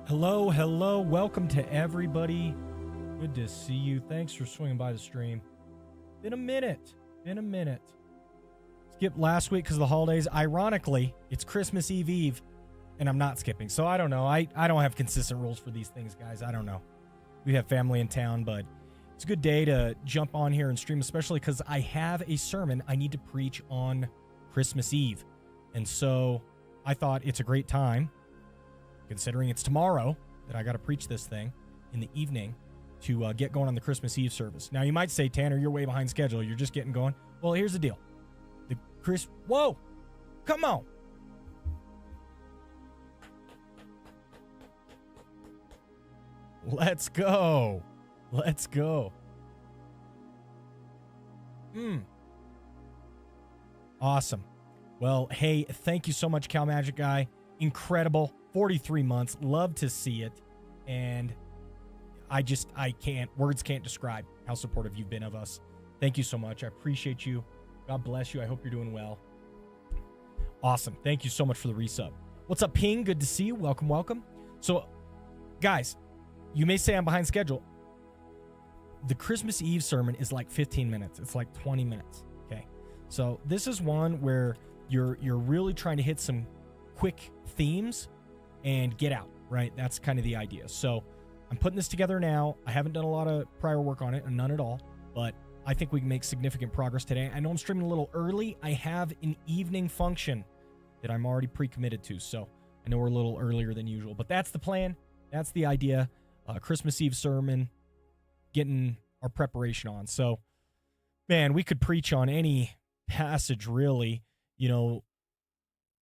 Hello, hello. Welcome to everybody. Good to see you. Thanks for swinging by the stream. Been a minute. Skipped last week because of the holidays. Ironically, it's Christmas Eve, and I'm not skipping. So I don't know. I don't have consistent rules for these things, guys. I don't know. We have family in town, but it's a good day to jump on here and stream, especially because I have a sermon I need to preach on Christmas Eve. And so I thought it's a great time, considering it's tomorrow that I got to preach this thing in the evening, to get going on the Christmas Eve service. Now, you might say, Tanner, you're way behind schedule. You're just getting going. Well, here's the deal. Whoa! Come on! Let's go. Awesome. Well, hey, thank you so much, Cal Magic Guy. Incredible. 43 months. Love to see it. And words can't describe how supportive you've been of us. Thank you so much. I appreciate you. God bless you. I hope you're doing well. Awesome. Thank you so much for the resub. What's up, Ping? Good to see you. Welcome. So, guys, you may say I'm behind schedule. The Christmas Eve sermon is like 15 minutes. It's like 20 minutes. Okay. So this is one where you're really trying to hit some quick themes and get out, right? That's kind of the idea. So I'm putting this together now. I haven't done a lot of prior work on it, and none at all, but I think we can make significant progress today. I know I'm streaming a little early. I have an evening function that I'm already pre-committed to, so I know we're a little earlier than usual, but that's the plan. That's the idea. Christmas Eve sermon, getting our preparation on. So, man, we could preach on any passage, really. You know,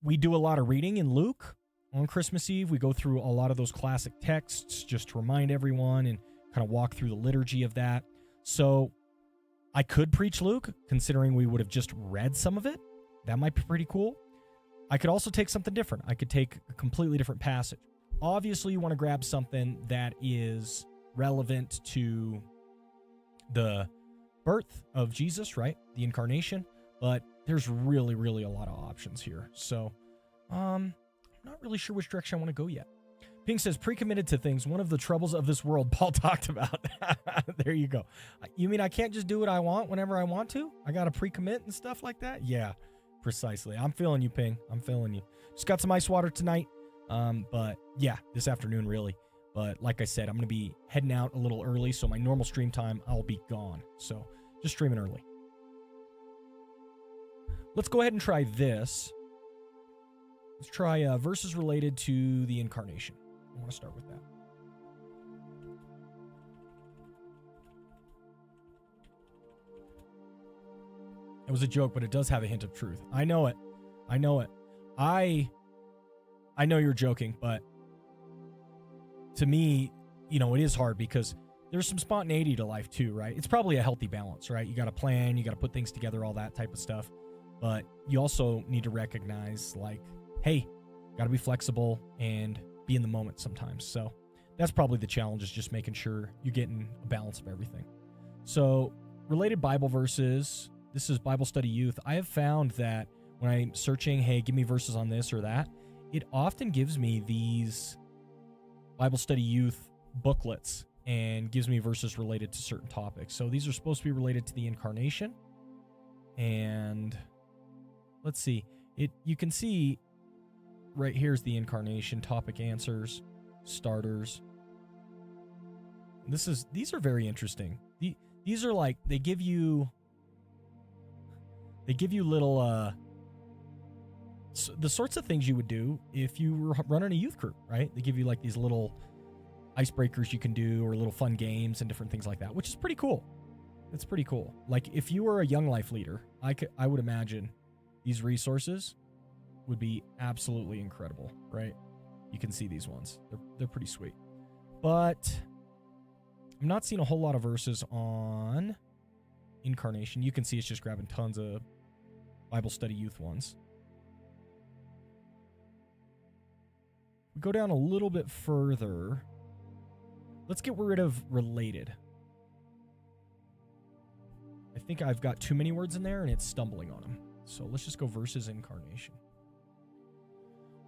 we do a lot of reading in Luke on Christmas Eve. We go through a lot of those classic texts just to remind everyone and kind of walk through the liturgy of that. So I could preach Luke, considering we would have just read some of it. That might be pretty cool. I could also take something different. I could take a completely different passage. Obviously, you want to grab something that is relevant to the birth of Jesus, right? The incarnation. But there's really, really a lot of options here. So, I'm not really sure which direction I want to go yet. Pink says, pre-committed to things. One of the troubles of this world Paul talked about. There you go. You mean I can't just do what I want whenever I want to? I got to pre-commit and stuff like that? Yeah, precisely. I'm feeling you, Ping. I'm feeling you. Just got some ice water tonight. But yeah, this afternoon, really. But like I said, I'm going to be heading out a little early, so my normal stream time, I'll be gone. So just streaming early. Let's go ahead and try this. Let's try verses related to the incarnation. I want to start with that. It was a joke, but it does have a hint of truth. I know it. I know you're joking, but to me, you know, it is hard because there's some spontaneity to life too, right? It's probably a healthy balance, right? You got to plan, you got to put things together, all that type of stuff. But you also need to recognize, like, hey, got to be flexible and be in the moment sometimes. So that's probably the challenge, is just making sure you're getting a balance of everything. So related Bible verses, this is Bible Study Youth. I have found that when I'm searching, hey, give me verses on this or that, it often gives me these Bible Study Youth booklets and gives me verses related to certain topics. So these are supposed to be related to the incarnation. And let's see. You can see right here's the incarnation, topic answers, starters. These are very interesting. These are like, they give you little the sorts of things you would do if you were running a youth group, right? They give you like these little icebreakers you can do, or little fun games and different things like that, which is pretty cool. It's pretty cool. Like if you were a young life leader, I would imagine these resources would be absolutely incredible, right? You can see these ones. They're pretty sweet. But I'm not seeing a whole lot of verses on incarnation. You can see it's just grabbing tons of Bible Study Youth ones. We go down a little bit further. Let's get rid of related. I think I've got too many words in there and it's stumbling on them. So let's just go versus incarnation.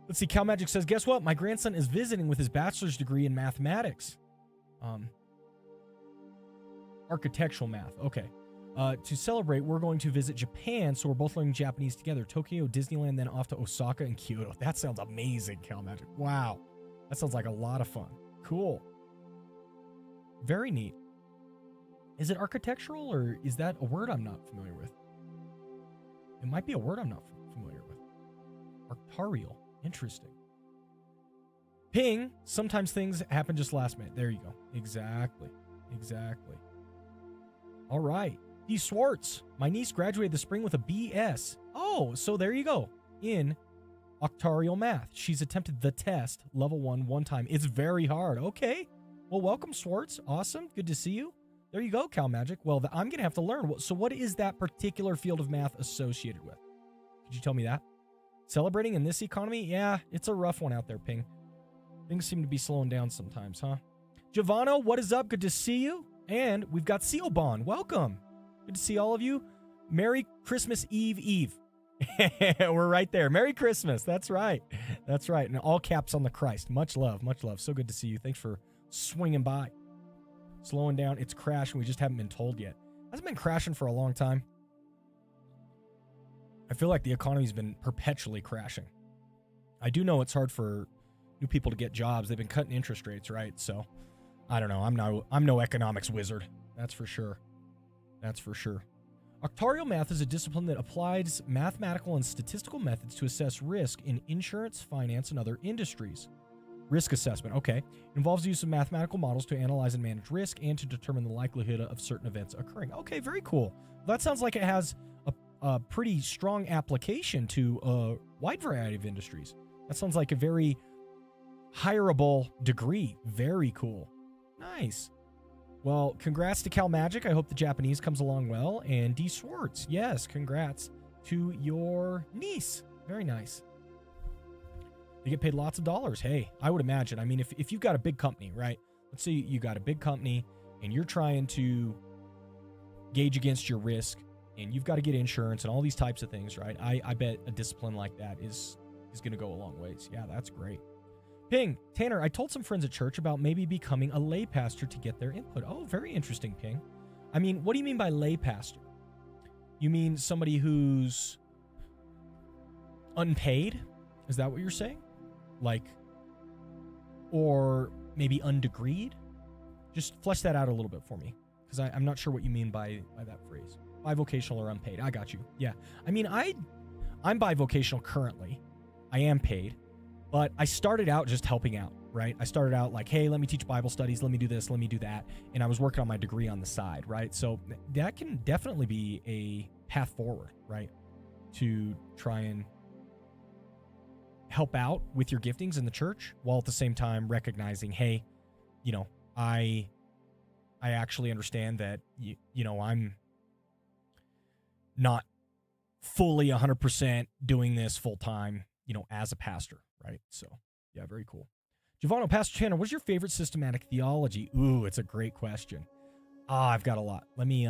Let's see. Cal Magic says, guess what? My grandson is visiting with his bachelor's degree in mathematics. Architectural math. Okay. To celebrate, we're going to visit Japan, so we're both learning Japanese together. Tokyo, Disneyland, then off to Osaka and Kyoto. That sounds amazing, Cal Magic. Wow. That sounds like a lot of fun. Cool. Very neat. Is it architectural, or is that a word I'm not familiar with? It might be a word I'm not familiar with. Arctarial. Interesting. Ping. Sometimes things happen just last minute. There you go. Exactly. Exactly. All right. D. Swartz. My niece graduated this spring with a BS. Oh, so there you go. In Octarial Math. She's attempted the test, level 1 time. It's very hard. Okay. Well, welcome, Swartz. Awesome. Good to see you. There you go, Cal Magic. Well, I'm going to have to learn. So what is that particular field of math associated with? Could you tell me that? Celebrating in this economy? Yeah, it's a rough one out there, Ping. Things seem to be slowing down sometimes, huh? Giovanno, what is up? Good to see you. And we've got Sealbon. Welcome. Good to see all of you. Merry Christmas Eve. We're right there. Merry Christmas. That's right. That's right. And all caps on the Christ. Much love. Much love. So good to see you. Thanks for swinging by. Slowing down. It's crashing. We just haven't been told yet. Hasn't been crashing for a long time. I feel like the economy's been perpetually crashing. I do know it's hard for new people to get jobs. They've been cutting interest rates, right? So I don't know. I'm no economics wizard. That's for sure. That's for sure. Octarial math is a discipline that applies mathematical and statistical methods to assess risk in insurance, finance, and other industries. Risk assessment, okay. It involves the use of mathematical models to analyze and manage risk and to determine the likelihood of certain events occurring. Okay, very cool. That sounds like it has a pretty strong application to a wide variety of industries. That sounds like a very hireable degree. Very cool. Nice. Well, congrats to Cal Magic. I hope the Japanese comes along well. And D. Swartz, yes, congrats to your niece. Very nice. They get paid lots of dollars. Hey, I would imagine. I mean, if you've got a big company, right? Let's say you got a big company and you're trying to gauge against your risk and you've got to get insurance and all these types of things, right? I bet a discipline like that is going to go a long ways. Yeah, that's great. Ping, Tanner, I told some friends at church about maybe becoming a lay pastor to get their input. Oh, very interesting, Ping. I mean, what do you mean by lay pastor? You mean somebody who's unpaid? Is that what you're saying? Like, or maybe undegreed? Just flesh that out a little bit for me, because I'm not sure what you mean by that phrase. Bivocational or unpaid. I got you. Yeah. I mean, I'm bivocational currently. I am paid. But I started out just helping out, right? I started out like, hey, let me teach Bible studies. Let me do this. Let me do that. And I was working on my degree on the side, right? So that can definitely be a path forward, right? To try and help out with your giftings in the church while at the same time recognizing, hey, you know, I actually understand that, you know, I'm not fully 100% doing this full time, you know, as a pastor. Right. So, yeah, very cool. Giovanni, Pastor Tanner, what's your favorite systematic theology? Ooh, it's a great question. I've got a lot. Let me,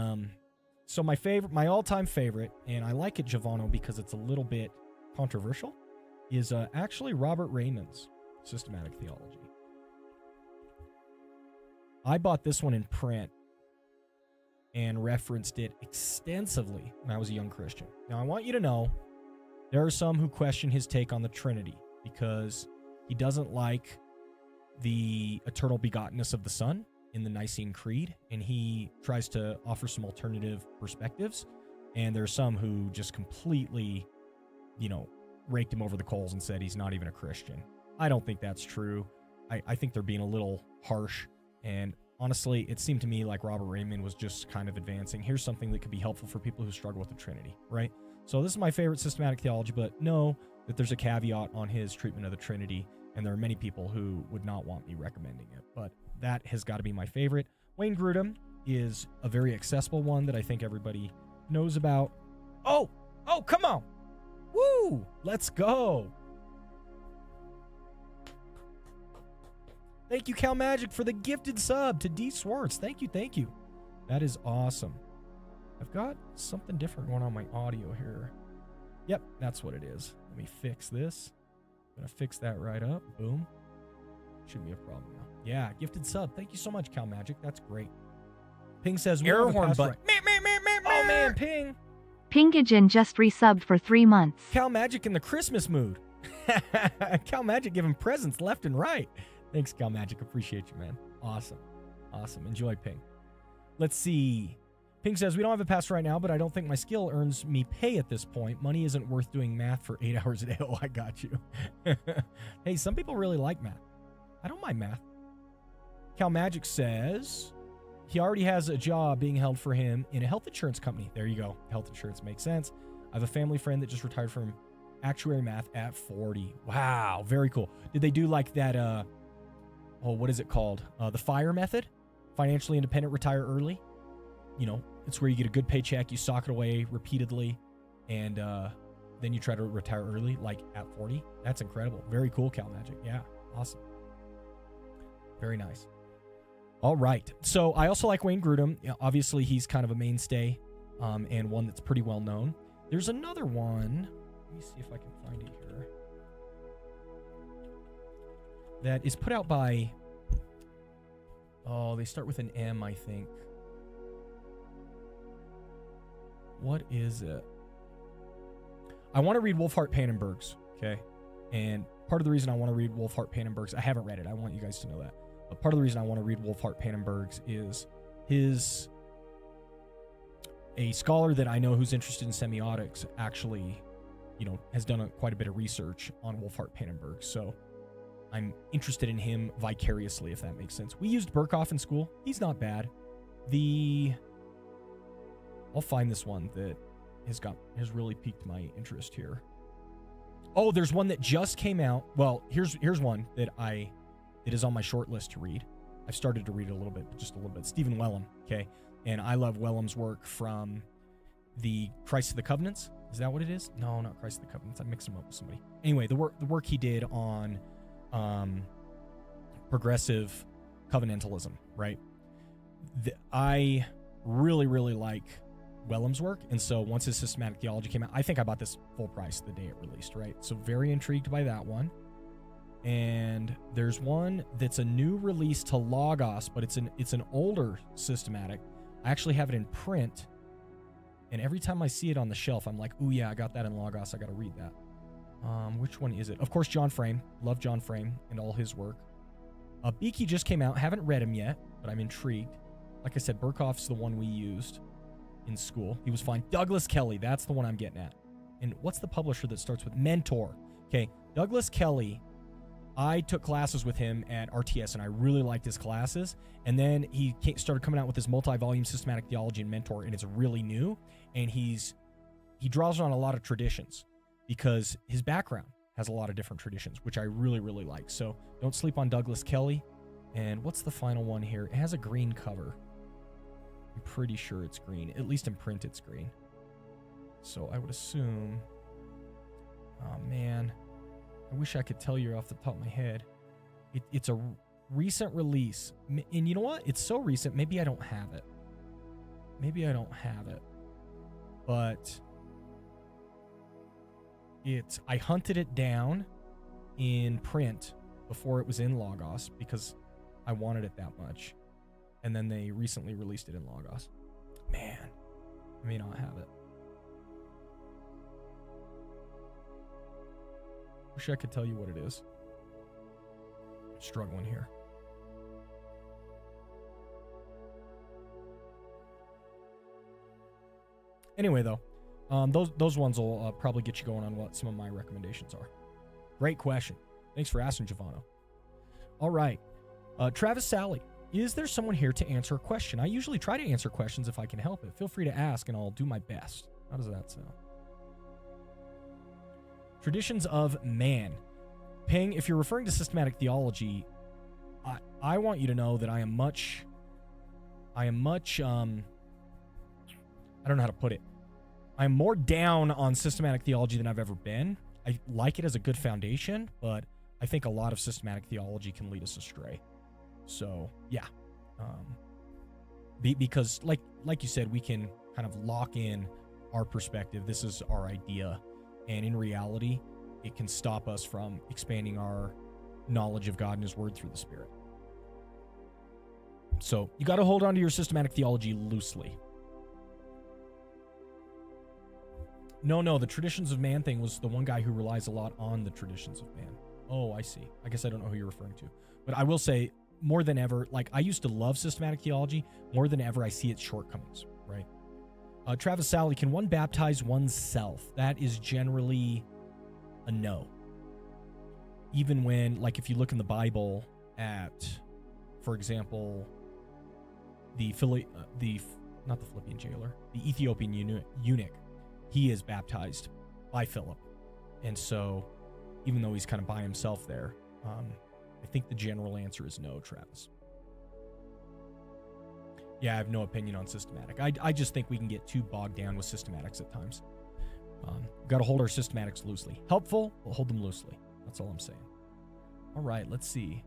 so my all-time favorite, and I like it, Giovanni, because it's a little bit controversial, is actually Robert Raymond's systematic theology. I bought this one in print and referenced it extensively when I was a young Christian. Now, I want you to know there are some who question his take on the Trinity, because he doesn't like the eternal begottenness of the Son in the Nicene Creed, and he tries to offer some alternative perspectives. And there are some who just completely, you know, raked him over the coals and said he's not even a Christian. I don't think that's true. I think they're being a little harsh. And honestly, it seemed to me like Robert Raymond was just kind of advancing, here's something that could be helpful for people who struggle with the Trinity, right? So this is my favorite systematic theology, but know that there's a caveat on his treatment of the Trinity, and there are many people who would not want me recommending it, but that has got to be my favorite. Wayne Grudem is a very accessible one that I think everybody knows about. Oh, come on. Woo, let's go. Thank you, Cal Magic, for the gifted sub to D. Swartz. Thank you. That is awesome. I've got something different going on my audio here. Yep, that's what it is. Let me fix this. Gonna fix that right up. Boom. Shouldn't be a problem now. Yeah, gifted sub. Thank you so much, Cal Magic. That's great. Ping says Air horn button. Oh man, Ping. Pingagen just resubbed for 3 months. Cal Magic in the Christmas mood. Cal Magic giving presents left and right. Thanks, Cal Magic. Appreciate you, man. Awesome. Awesome. Enjoy, Ping. Let's see. Ping says, we don't have a pass right now, but I don't think my skill earns me pay at this point. Money isn't worth doing math for 8 hours a day. Oh, I got you. Hey, some people really like math. I don't mind math. Cal Magic says he already has a job being held for him in a health insurance company. There you go. Health insurance makes sense. I have a family friend that just retired from actuary math at 40. Wow, very cool. Did they do like that, what is it called? The FIRE method? Financially independent, retire early? You know, it's where you get a good paycheck, you sock it away repeatedly, and then you try to retire early, like at 40. That's incredible. Very cool, Cal Magic. Yeah, awesome. Very nice. All right. So I also like Wayne Grudem. You know, obviously, he's kind of a mainstay and one that's pretty well known. There's another one. Let me see if I can find it here. That is put out by... Oh, they start with an M, I think. What is it? I want to read Wolfhart Pannenberg's, okay? And part of the reason I want to read Wolfhart Pannenberg's, I haven't read it. I want you guys to know that. But part of the reason I want to read Wolfhart Pannenberg's is a scholar that I know who's interested in semiotics actually, you know, has done quite a bit of research on Wolfhart Pannenberg. So I'm interested in him vicariously, if that makes sense. We used Berkhoff in school. He's not bad. I'll find this one that has really piqued my interest here. Oh, there's one that just came out. Well, here's one that is on my short list to read. I've started to read it a little bit, just a little bit. Stephen Wellum, okay? And I love Wellum's work from the Christ of the Covenants. Is that what it is? No, not Christ of the Covenants. I mixed him up with somebody. Anyway, the work he did on progressive covenantalism, right? I really, really like Wellum's work, and so once his systematic theology came out, I think I bought this full price the day it released, right? So very intrigued by that one. And there's one that's a new release to Logos, but it's an older systematic. I actually have it in print, and every time I see it on the shelf, I'm like, ooh yeah, I got that in Logos. I got to read that. Which one is it? Of course, John Frame. Love John Frame and all his work. Beaky just came out. Haven't read him yet, but I'm intrigued. Like I said, Berkhoff's the one we used in school. He was fine. Douglas Kelly, that's the one I'm getting at. And what's the publisher that starts with Mentor? Okay, Douglas Kelly, I took classes with him at RTS, and I really liked his classes. And then he started coming out with this multi-volume systematic theology and Mentor, and it's really new. And he draws on a lot of traditions because his background has a lot of different traditions, which I really, really like. So don't sleep on Douglas Kelly. And what's the final one here? It has a green cover. I'm pretty sure it's green. At least in print, it's green. So I would assume... Oh, man. I wish I could tell you off the top of my head. It's a recent release. And you know what? It's so recent, maybe I don't have it. Maybe I don't have it. But... I hunted it down in print before it was in Logos because I wanted it that much. And then they recently released it in Logos. Man, I may not have it. Wish I could tell you what it is. I'm struggling here. Anyway, though, those ones will probably get you going on what some of my recommendations are. Great question. Thanks for asking, Giovanno. All right. Travis Sally. Is there someone here to answer a question? I usually try to answer questions if I can help it. Feel free to ask, and I'll do my best. How does that sound? Traditions of man. Ping, if you're referring to systematic theology, I want you to know that I am much, I don't know how to put it. I'm more down on systematic theology than I've ever been. I like it as a good foundation, but I think a lot of systematic theology can lead us astray. So, yeah. Because, like you said, we can kind of lock in our perspective. This is our idea. And in reality, it can stop us from expanding our knowledge of God and his word through the Spirit. So you got to hold on to your systematic theology loosely. No, the traditions of man thing was the one guy who relies a lot on the traditions of man. Oh, I see. I guess I don't know who you're referring to. But I will say, more than ever, like I used to love systematic theology, more than ever I see its shortcomings, right? Travis Sally, can one baptize oneself? That is generally a no. Even when, like if you look in the Bible at, for example, not the Philippian jailer, the Ethiopian eunuch, he is baptized by Philip. And so, even though he's kind of by himself there, I think the general answer is no, Travis. Yeah, I have no opinion on systematic. I just think we can get too bogged down with systematics at times. Got to hold our systematics loosely. Helpful, but hold them loosely. That's all I'm saying. All right, let's see.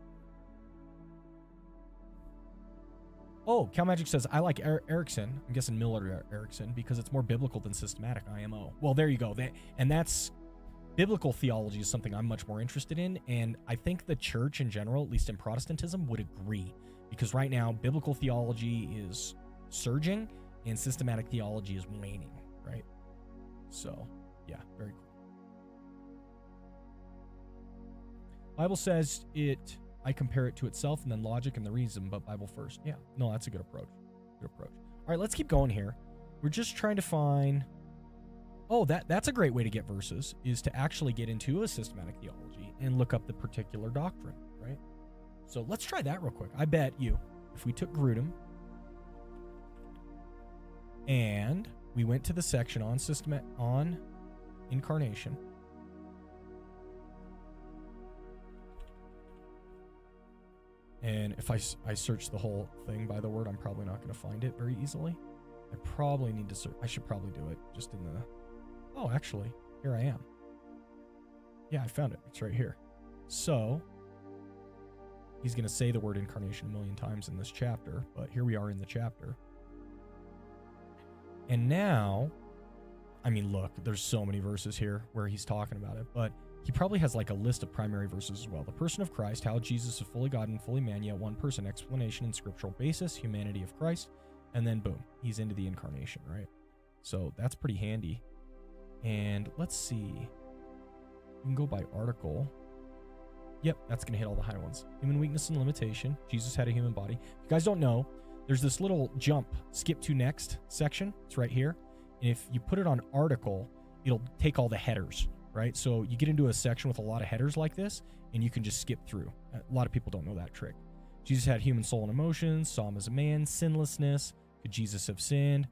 Oh, Cal Magic says, I like Erickson. I'm guessing Miller Erickson because it's more biblical than systematic, IMO. Well, there you go. That's biblical theology is something I'm much more interested in. And I think the church in general, at least in Protestantism, would agree. Because right now, biblical theology is surging and systematic theology is waning, right? So, yeah, very cool. Bible says I compare it to itself and then logic and the reason, but Bible first. Yeah, no, that's a good approach. Good approach. All right, let's keep going here. We're just trying to find... Oh, that's a great way to get verses, is to actually get into a systematic theology and look up the particular doctrine, right? So let's try that real quick. I bet you, if we took Grudem and we went to the section on incarnation, and if I search the whole thing by the word, I'm probably not going to find it very easily. I probably need to search. I should probably do it just in the... Oh, actually, here I am. Yeah, I found it. It's right here. So, he's going to say the word incarnation a million times in this chapter, but here we are in the chapter. And now, I mean, look, there's so many verses here where he's talking about it, but he probably has like a list of primary verses as well. The person of Christ, how Jesus is fully God and fully man, yet one person, explanation and scriptural basis, humanity of Christ, and then boom, he's into the incarnation, right? So that's pretty handy. And let's see. You can go by article. Yep, that's going to hit all the high ones. Human weakness and limitation. Jesus had a human body. If you guys don't know, there's this little jump, skip to next section. It's right here. And if you put it on article, it'll take all the headers, right? So you get into a section with a lot of headers like this, and you can just skip through. A lot of people don't know that trick. Jesus had human soul and emotions, saw him as a man, sinlessness. Could Jesus have sinned?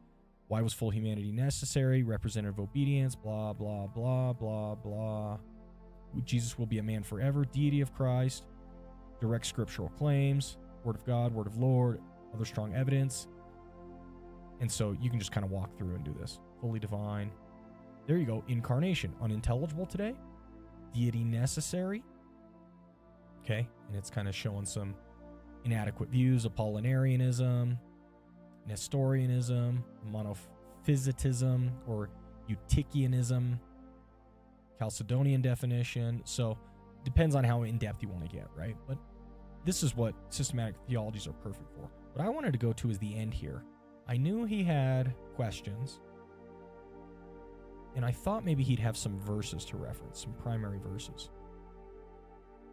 Why was full humanity necessary? Representative obedience, blah, blah, blah, blah, blah. Jesus will be a man forever. Deity of Christ. Direct scriptural claims. Word of God, word of Lord. Other strong evidence. And so you can just kind of walk through and do this. Fully divine. There you go. Incarnation. Unintelligible today. Deity necessary. Okay. And it's kind of showing some inadequate views. Apollinarianism. Nestorianism, monophysitism, or Eutychianism, Chalcedonian definition. So depends on how in-depth you want to get, right? But this is what systematic theologies are perfect for. What I wanted to go to is the end here. I knew he had questions, and I thought maybe he'd have some verses to reference, some primary verses.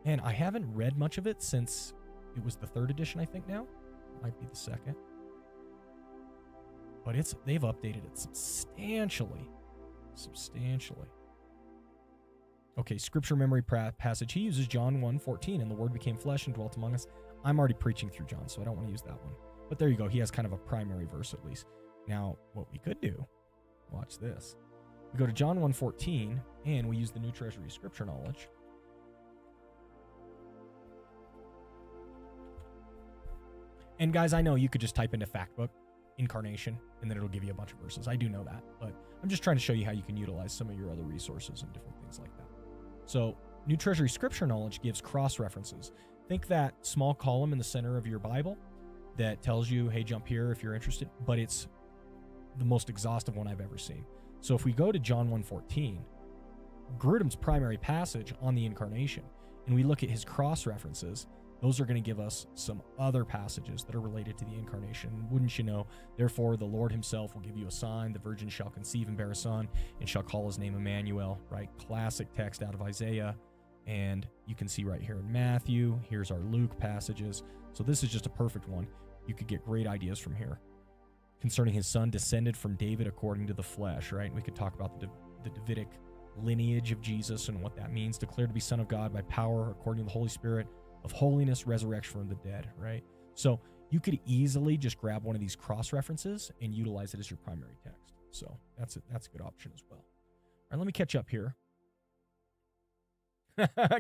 And I haven't read much of it since it was the 3rd edition, I think now. Might be the 2nd. But they've updated it substantially. Okay, scripture memory passage. He uses John 1:14, and the word became flesh and dwelt among us. I'm already preaching through John, so I don't want to use that one. But there you go. He has kind of a primary verse at least. Now, what we could do, watch this. We go to John 1:14, and we use the New Treasury Scripture Knowledge. And guys, I know you could just type into Factbook incarnation, and then it'll give you a bunch of verses. I do know that, but I'm just trying to show you how you can utilize some of your other resources and different things like that. So New Treasury Scripture Knowledge gives cross-references. Think that small column in the center of your Bible that tells you, hey, jump here if you're interested, but it's the most exhaustive one I've ever seen. So if we go to John 1:14, Grudem's primary passage on the incarnation, and we look at his cross references, those are going to give us some other passages that are related to the incarnation. Wouldn't you know, therefore the Lord himself will give you a sign, the virgin shall conceive and bear a son, and shall call his name Emmanuel, right? Classic text out of Isaiah, and you can see right here in Matthew, here's our Luke passages. So this is just a perfect one. You could get great ideas from here. Concerning his son, descended from David according to the flesh, right? We could talk about the Davidic lineage of Jesus and what that means. Declared to be Son of God by power according to the Holy Spirit of holiness, resurrection from the dead, right? So you could easily just grab one of these cross references and utilize it as your primary text. So that's a good option as well. All right, let me catch up here.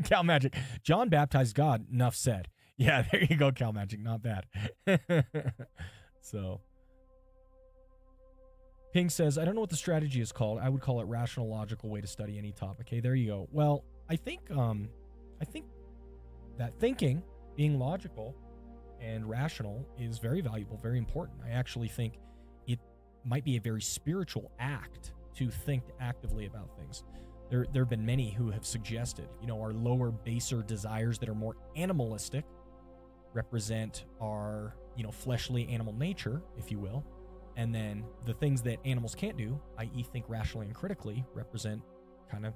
Cal Magic. John baptized God. Enough said. Yeah, there you go, Cal Magic. Not bad. So Ping says, I don't know what the strategy is called. I would call it rational, logical way to study any topic. Okay, there you go. Well, I think that thinking, being logical and rational, is very valuable, very important. I actually think it might be a very spiritual act to think actively about things. There have been many who have suggested, our lower, baser desires that are more animalistic represent our, fleshly animal nature, if you will. And then the things that animals can't do, i.e. think rationally and critically, represent kind of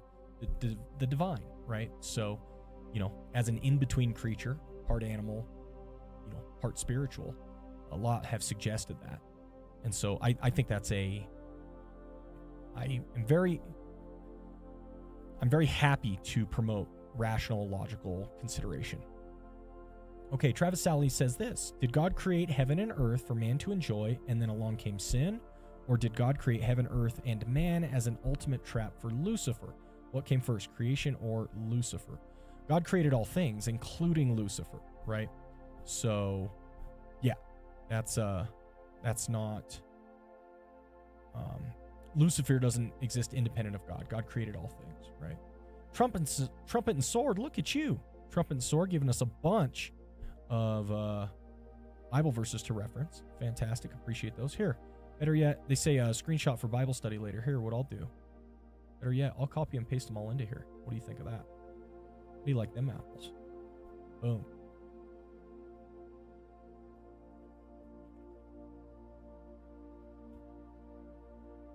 the divine, right? So, as an in-between creature, part animal, part spiritual, a lot have suggested that. And so I think that's I'm very happy to promote rational, logical consideration. Okay, Travis Sally says this. Did God create heaven and earth for man to enjoy, and then along came sin? Or did God create heaven, earth, and man as an ultimate trap for Lucifer? What came first, creation or Lucifer? God created all things, including Lucifer, right? So, yeah, that's not... Lucifer doesn't exist independent of God. God created all things, right? Trumpet and Sword, look at you. Trumpet and Sword giving us a bunch of Bible verses to reference. Fantastic. Appreciate those. Here, better yet, they say a screenshot for Bible study later. Here, what I'll do. Better yet, I'll copy and paste them all into here. What do you think of that? How do you like them apples? Boom.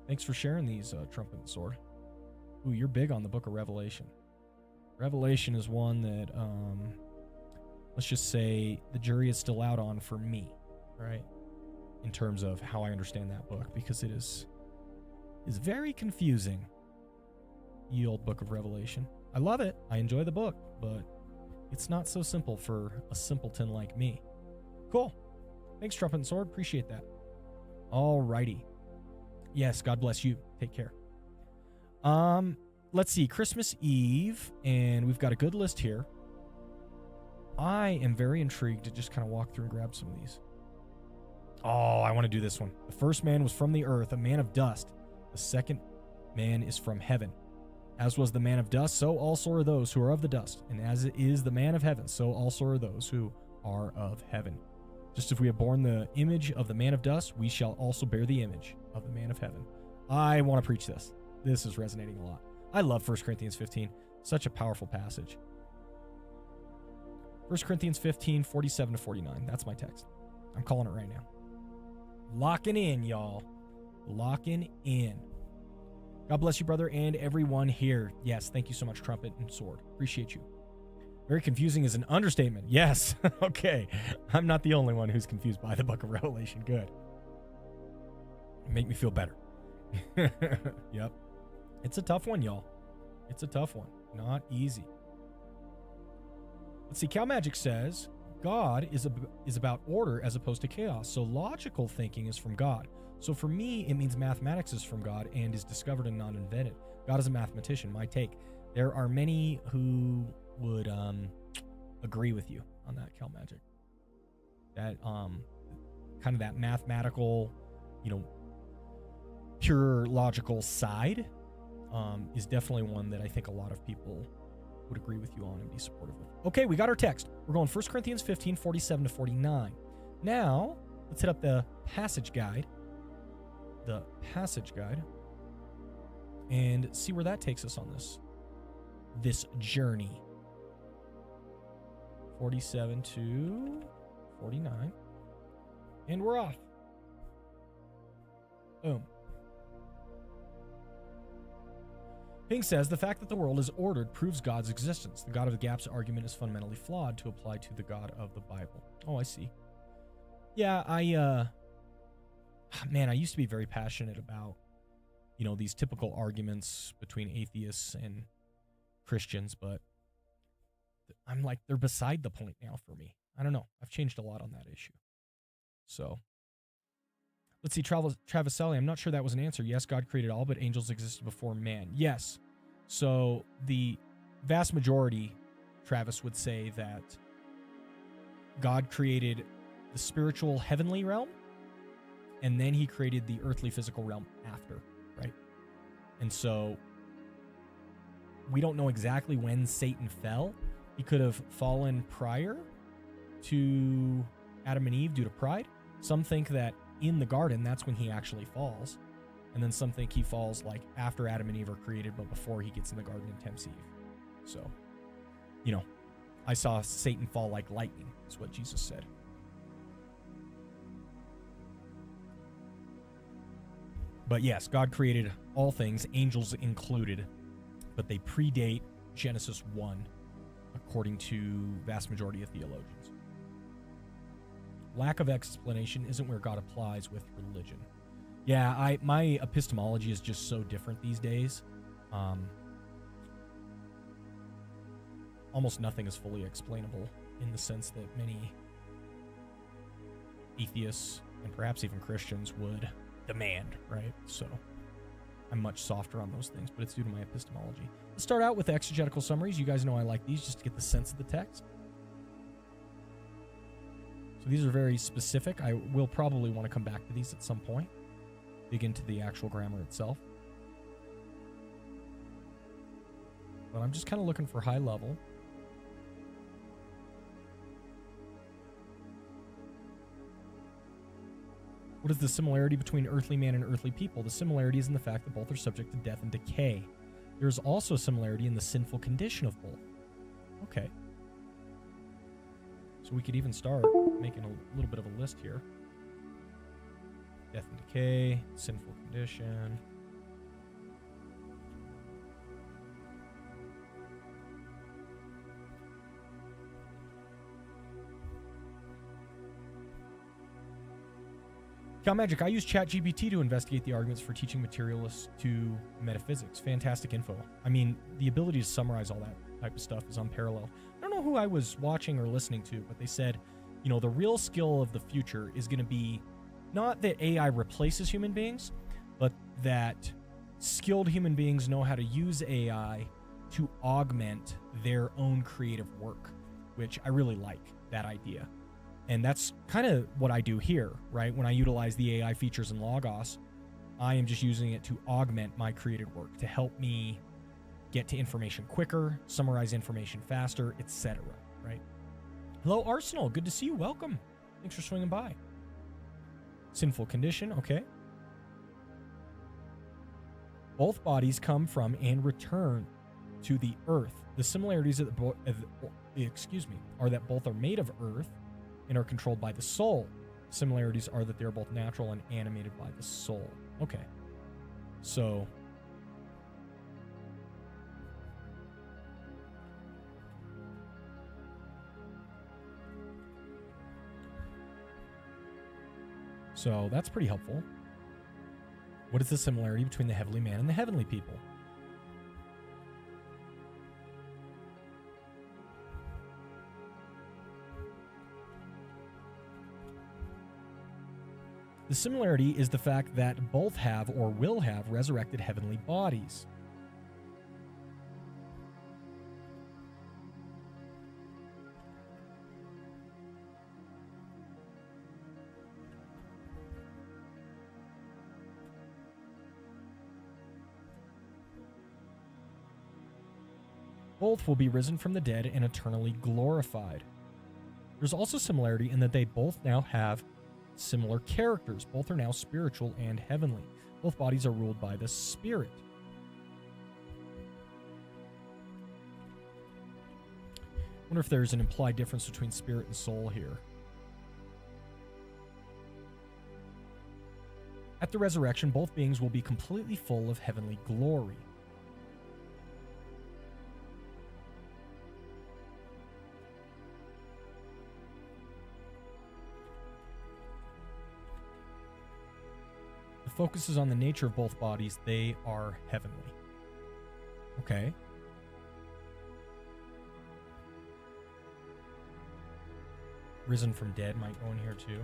Thanks for sharing these, Trumpet and Sword. Ooh, you're big on the book of Revelation. Revelation is one that, let's just say the jury is still out on for me, right? In terms of how I understand that book, because it is very confusing. Ye old book of Revelation. I love it. I enjoy the book, but it's not so simple for a simpleton like me. Cool. Thanks, Trumpet and Sword. Appreciate that. All righty. Yes, God bless you. Take care. Let's see. Christmas Eve, and we've got a good list here. I am very intrigued to just kind of walk through and grab some of these. Oh, I want to do this one. The first man was from the earth, a man of dust. The second man is from heaven. As was the man of dust, so also are those who are of the dust. And as it is the man of heaven, so also are those who are of heaven. Just as we have borne the image of the man of dust, we shall also bear the image of the man of heaven. I want to preach this. This is resonating a lot. I love 1 Corinthians 15. Such a powerful passage. 1 Corinthians 15, 47 to 49. That's my text. I'm calling it right now. Locking in, y'all. Locking in. God bless you, brother, and everyone here. Yes, thank you so much, Trumpet and Sword. Appreciate you. Very confusing is an understatement. Yes. Okay. I'm not the only one who's confused by the book of Revelation. Good. Make me feel better. Yep. It's a tough one, y'all. It's a tough one. Not easy. Let's see. Cal Magic says, God is about order as opposed to chaos. So logical thinking is from God. So for me, it means mathematics is from God and is discovered and not invented. God is a mathematician, my take. There are many who would agree with you on that, Cal Magic. That kind of that mathematical, pure logical side is definitely one that I think a lot of people would agree with you on and be supportive of. Okay, we got our text. We're going 1 Corinthians 15, 47 to 49. Now, let's hit up the passage guide. And see where that takes us on this this journey. 47 to 49. And we're off. Boom. Ping says, the fact that the world is ordered proves God's existence. The God of the Gaps argument is fundamentally flawed to apply to the God of the Bible. Oh, I see. Yeah, I used to be very passionate about, these typical arguments between atheists and Christians, but I'm like, they're beside the point now for me. I don't know. I've changed a lot on that issue. So, let's see, Travis Sally, I'm not sure that was an answer. Yes, God created all, but angels existed before man. Yes. So, the vast majority, Travis, would say that God created the spiritual heavenly realm, and then he created the earthly physical realm after, right? And so, we don't know exactly when Satan fell. He could have fallen prior to Adam and Eve due to pride. Some think that in the garden, that's when he actually falls. And then some think he falls like after Adam and Eve are created, but before he gets in the garden and tempts Eve. So, I saw Satan fall like lightning, is what Jesus said. But yes, God created all things, angels included, but they predate Genesis 1, according to vast majority of theologians. Lack of explanation isn't where God applies with religion. Yeah, my epistemology is just so different these days. Almost nothing is fully explainable in the sense that many atheists and perhaps even Christians would demand, right? So I'm much softer on those things, but it's due to my epistemology. Let's start out with exegetical summaries. You guys know I like these just to get the sense of the text. So these are very specific. I will probably want to come back to these at some point, dig into the actual grammar itself. But I'm just kind of looking for high level. What is the similarity between earthly man and earthly people? The similarity is in the fact that both are subject to death and decay. There is also a similarity in the sinful condition of both. Okay. So we could even start making a little bit of a list here. Death and decay, sinful condition. Cal Magic, I use ChatGPT to investigate the arguments for teaching materialists to metaphysics. Fantastic info. I mean, the ability to summarize all that type of stuff is unparalleled. I don't know who I was watching or listening to, but they said, the real skill of the future is going to be not that AI replaces human beings, but that skilled human beings know how to use AI to augment their own creative work, which I really like that idea. And that's kind of what I do here, right? When I utilize the AI features in Logos, I am just using it to augment my creative work, to help me get to information quicker, summarize information faster, etc., right? Hello, Arsenal. Good to see you. Welcome. Thanks for swinging by. Sinful condition. Okay. Both bodies come from and return to the earth. The similarities are that both are made of earth and are controlled by the soul. Similarities are that they're both natural and animated by the soul. Okay. So that's pretty helpful. What is the similarity between the heavenly man and the heavenly people? The similarity is the fact that both have or will have resurrected heavenly bodies. Both will be risen from the dead and eternally glorified. There's also similarity in that they both now have similar characters. Both are now spiritual and heavenly. Both bodies are ruled by the Spirit. Wonder if there's an implied difference between spirit and soul here. At the resurrection, both beings will be completely full of heavenly glory. The focus is on the nature of both bodies. They are heavenly. Okay. Risen from dead might go in here too.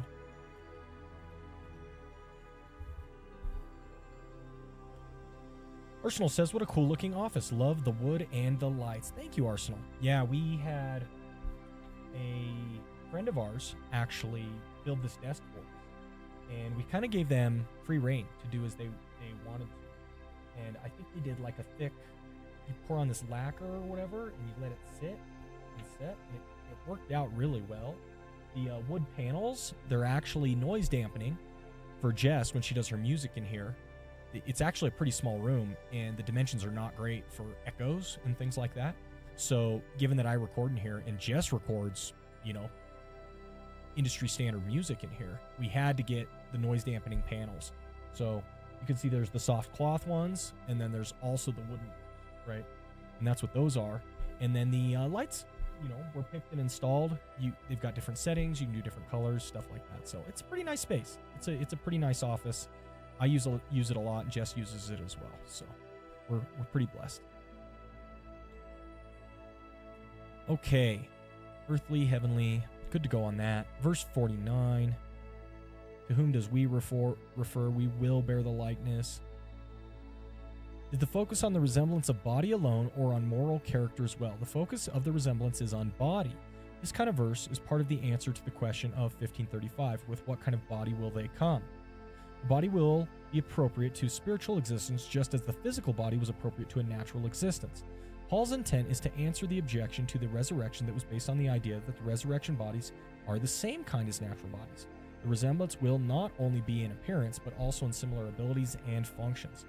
Arsenal says, what a cool looking office. Love the wood and the lights. Thank you, Arsenal. Yeah, we had a friend of ours actually build this desk for us. And we kind of gave them free reign to do as they wanted to. And I think they did like a thick, you pour on this lacquer or whatever, and you let it sit and set. And it worked out really well. The wood panels, they're actually noise dampening for Jess when she does her music in here. It's actually a pretty small room, and the dimensions are not great for echoes and things like that. So given that I record in here and Jess records, you know, industry standard music in here, we had to get the noise dampening panels. So you can see there's the soft cloth ones, and then there's also the wooden, right? And that's what those are. And then the lights, you know, were picked and installed. They've got different settings. You can do different colors, stuff like that. So it's a pretty nice space. It's a pretty nice office. I use it a lot, and Jess uses it as well. So we're pretty blessed. Okay. Earthly, heavenly. Good to go on that. Verse 49. To whom does we refer? We will bear the likeness. Is the focus on the resemblance of body alone or on moral character as well? The focus of the resemblance is on body. This kind of verse is part of the answer to the question of 1535. With what kind of body will they come? The body will be appropriate to spiritual existence just as the physical body was appropriate to a natural existence. Paul's intent is to answer the objection to the resurrection that was based on the idea that the resurrection bodies are the same kind as natural bodies. The resemblance will not only be in appearance, but also in similar abilities and functions.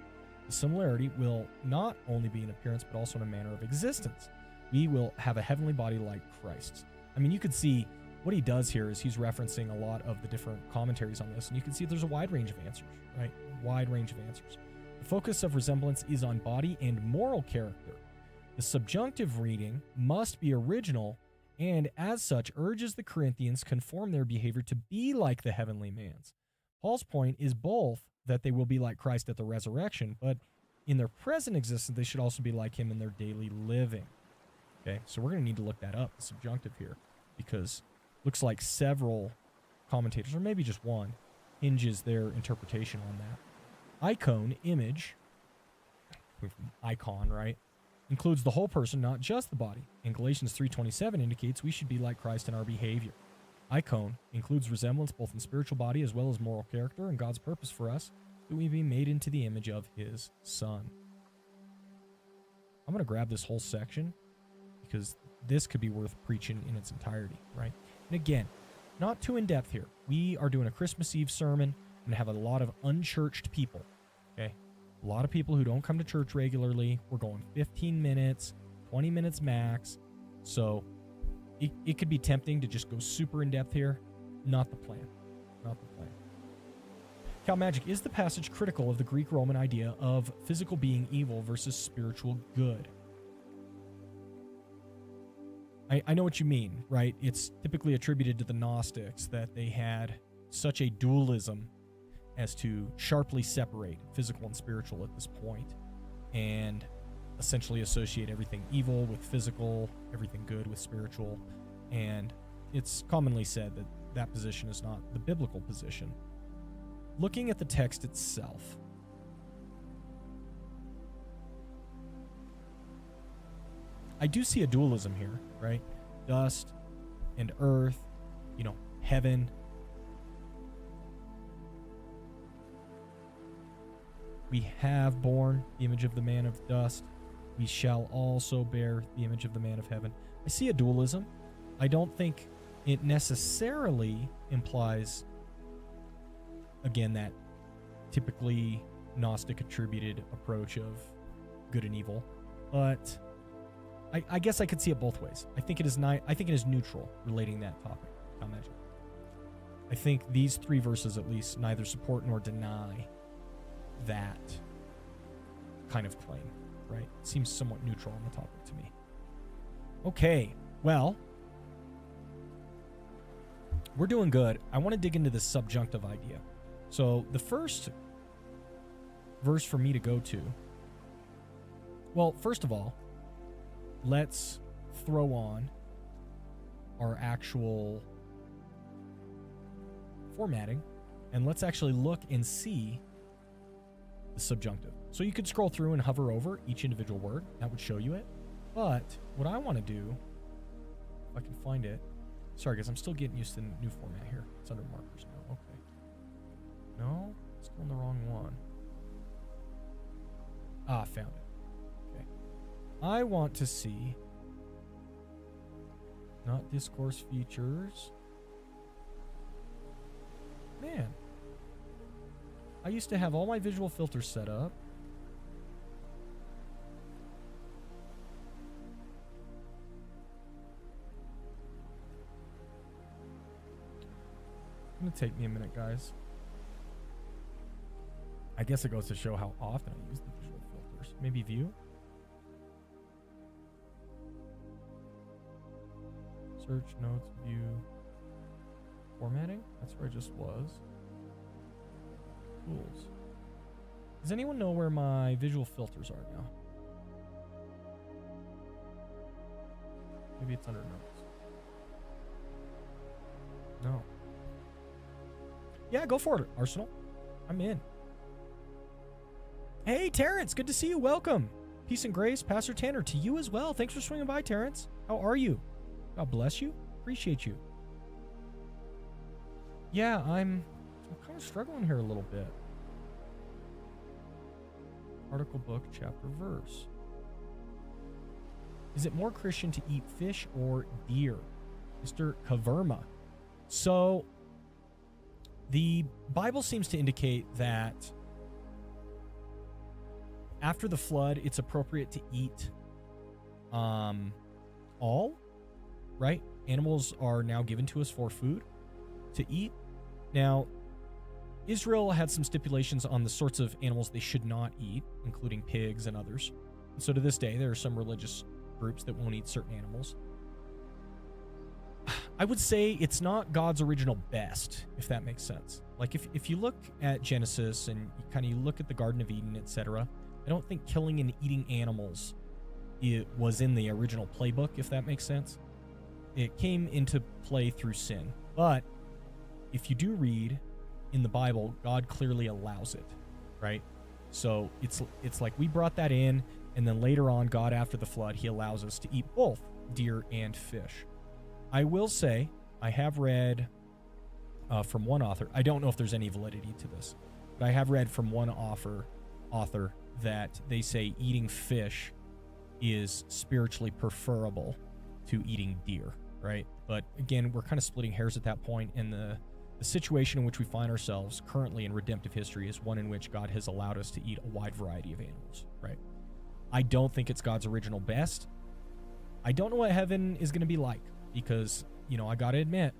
The similarity will not only be in appearance, but also in a manner of existence. We will have a heavenly body like Christ's. I mean, you could see what he does here is he's referencing a lot of the different commentaries on this, and you can see there's a wide range of answers, right? Wide range of answers. The focus of resemblance is on body and moral character. The subjunctive reading must be original, and as such urges the Corinthians conform their behavior to be like the heavenly man's. Paul's point is both that they will be like Christ at the resurrection, but in their present existence, they should also be like him in their daily living. Okay, so we're going to need to look that up, the subjunctive here, because looks like several commentators, or maybe just one, hinges their interpretation on that. Icon, image, icon, right, includes the whole person, not just the body. And Galatians 3:27 indicates we should be like Christ in our behavior. Icon includes resemblance both in spiritual body as well as moral character, and God's purpose for us that we be made into the image of his Son. I'm going to grab this whole section because this could be worth preaching in its entirety, right? And again, not too in depth here. We are doing a Christmas Eve sermon and have a lot of unchurched people, okay? A lot of people who don't come to church regularly. We're going 15 minutes, 20 minutes max. So it could be tempting to just go super in depth here. Not the plan. Not the plan. Cal Magic, is the passage critical of the Greek-Roman idea of physical being evil versus spiritual good? I know what you mean, right? It's typically attributed to the Gnostics that they had such a dualism as to sharply separate physical and spiritual at this point, and essentially associate everything evil with physical, everything good with spiritual. And it's commonly said that that position is not the biblical position. Looking at the text itself, I do see a dualism here, right? Dust and earth, you know, heaven. We have borne the image of the man of dust. We shall also bear the image of the man of heaven. I see a dualism. I don't think it necessarily implies, again, that typically Gnostic attributed approach of good and evil. But I guess I could see it both ways. I think it is neutral relating that topic. I think these 3 verses at least neither support nor deny that kind of claim, right? It seems somewhat neutral on the topic to me. Okay, well, we're doing good. I want to dig into this subjunctive idea. So the first verse for me to go to, well, first of all, let's throw on our actual formatting, and let's actually look and see the subjunctive. So you could scroll through and hover over each individual word. That would show you it. But what I want to do, if I can find it, sorry guys, I'm still getting used to the new format here. It's under markers now. Okay. No, still in the wrong one. Ah, found it. Okay. I want to see, not discourse features. Man, I used to have all my visual filters set up. It's gonna take me a minute, guys. I guess it goes to show how often I use the visual filters. Maybe view. Search, notes, view. Formatting? That's where I just was. Tools. Does anyone know where my visual filters are now? Maybe it's under notes. No. Yeah, go for it, Arsenal. I'm in. Hey, Terrence, good to see you. Welcome. Peace and grace, Pastor Tanner, to you as well. Thanks for swinging by, Terrence. How are you? God bless you. Appreciate you. Yeah, I'm kind of struggling here a little bit. Article, book, chapter, verse. Is it more Christian to eat fish or deer? Mr. Kaverma. So, the Bible seems to indicate that after the flood, it's appropriate to eat all, right? Animals are now given to us for food to eat. Now, Israel had some stipulations on the sorts of animals they should not eat, including pigs and others. And so to this day, there are some religious groups that won't eat certain animals. I would say it's not God's original best, if that makes sense. Like if you look at Genesis and you look at the Garden of Eden, etc., I don't think killing and eating animals was in the original playbook, if that makes sense. It came into play through sin. But if you do read in the Bible, God clearly allows it, right? So it's like we brought that in, and then later on, God, after the flood, he allows us to eat both deer and fish. I will say, I have read from one author, I don't know if there's any validity to this, but I have read from one author that they say eating fish is spiritually preferable to eating deer, right? But again, we're kind of splitting hairs at that point, and the situation in which we find ourselves currently in redemptive history is one in which God has allowed us to eat a wide variety of animals, right? I don't think it's God's original best. I don't know what heaven is going to be like because, I got to admit,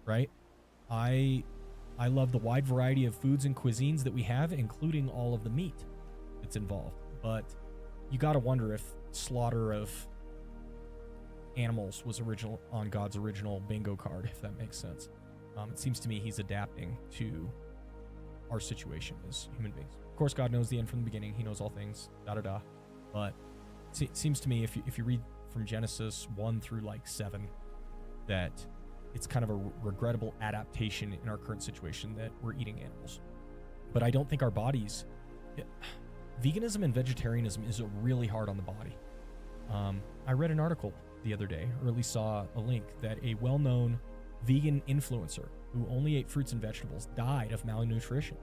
right? I love the wide variety of foods and cuisines that we have, including all of the meat that's involved. But you got to wonder if slaughter of animals was original on God's original bingo card, if that makes sense. It seems to me he's adapting to our situation as human beings. Of course, God knows the end from the beginning. He knows all things, da-da-da. But it seems to me if you read from Genesis 1 through 7, that it's kind of a regrettable adaptation in our current situation that we're eating animals. But I don't think our bodies... veganism and vegetarianism is really hard on the body. I read an article the other day, or at least saw a link, that a well-known vegan influencer who only ate fruits and vegetables died of malnutrition.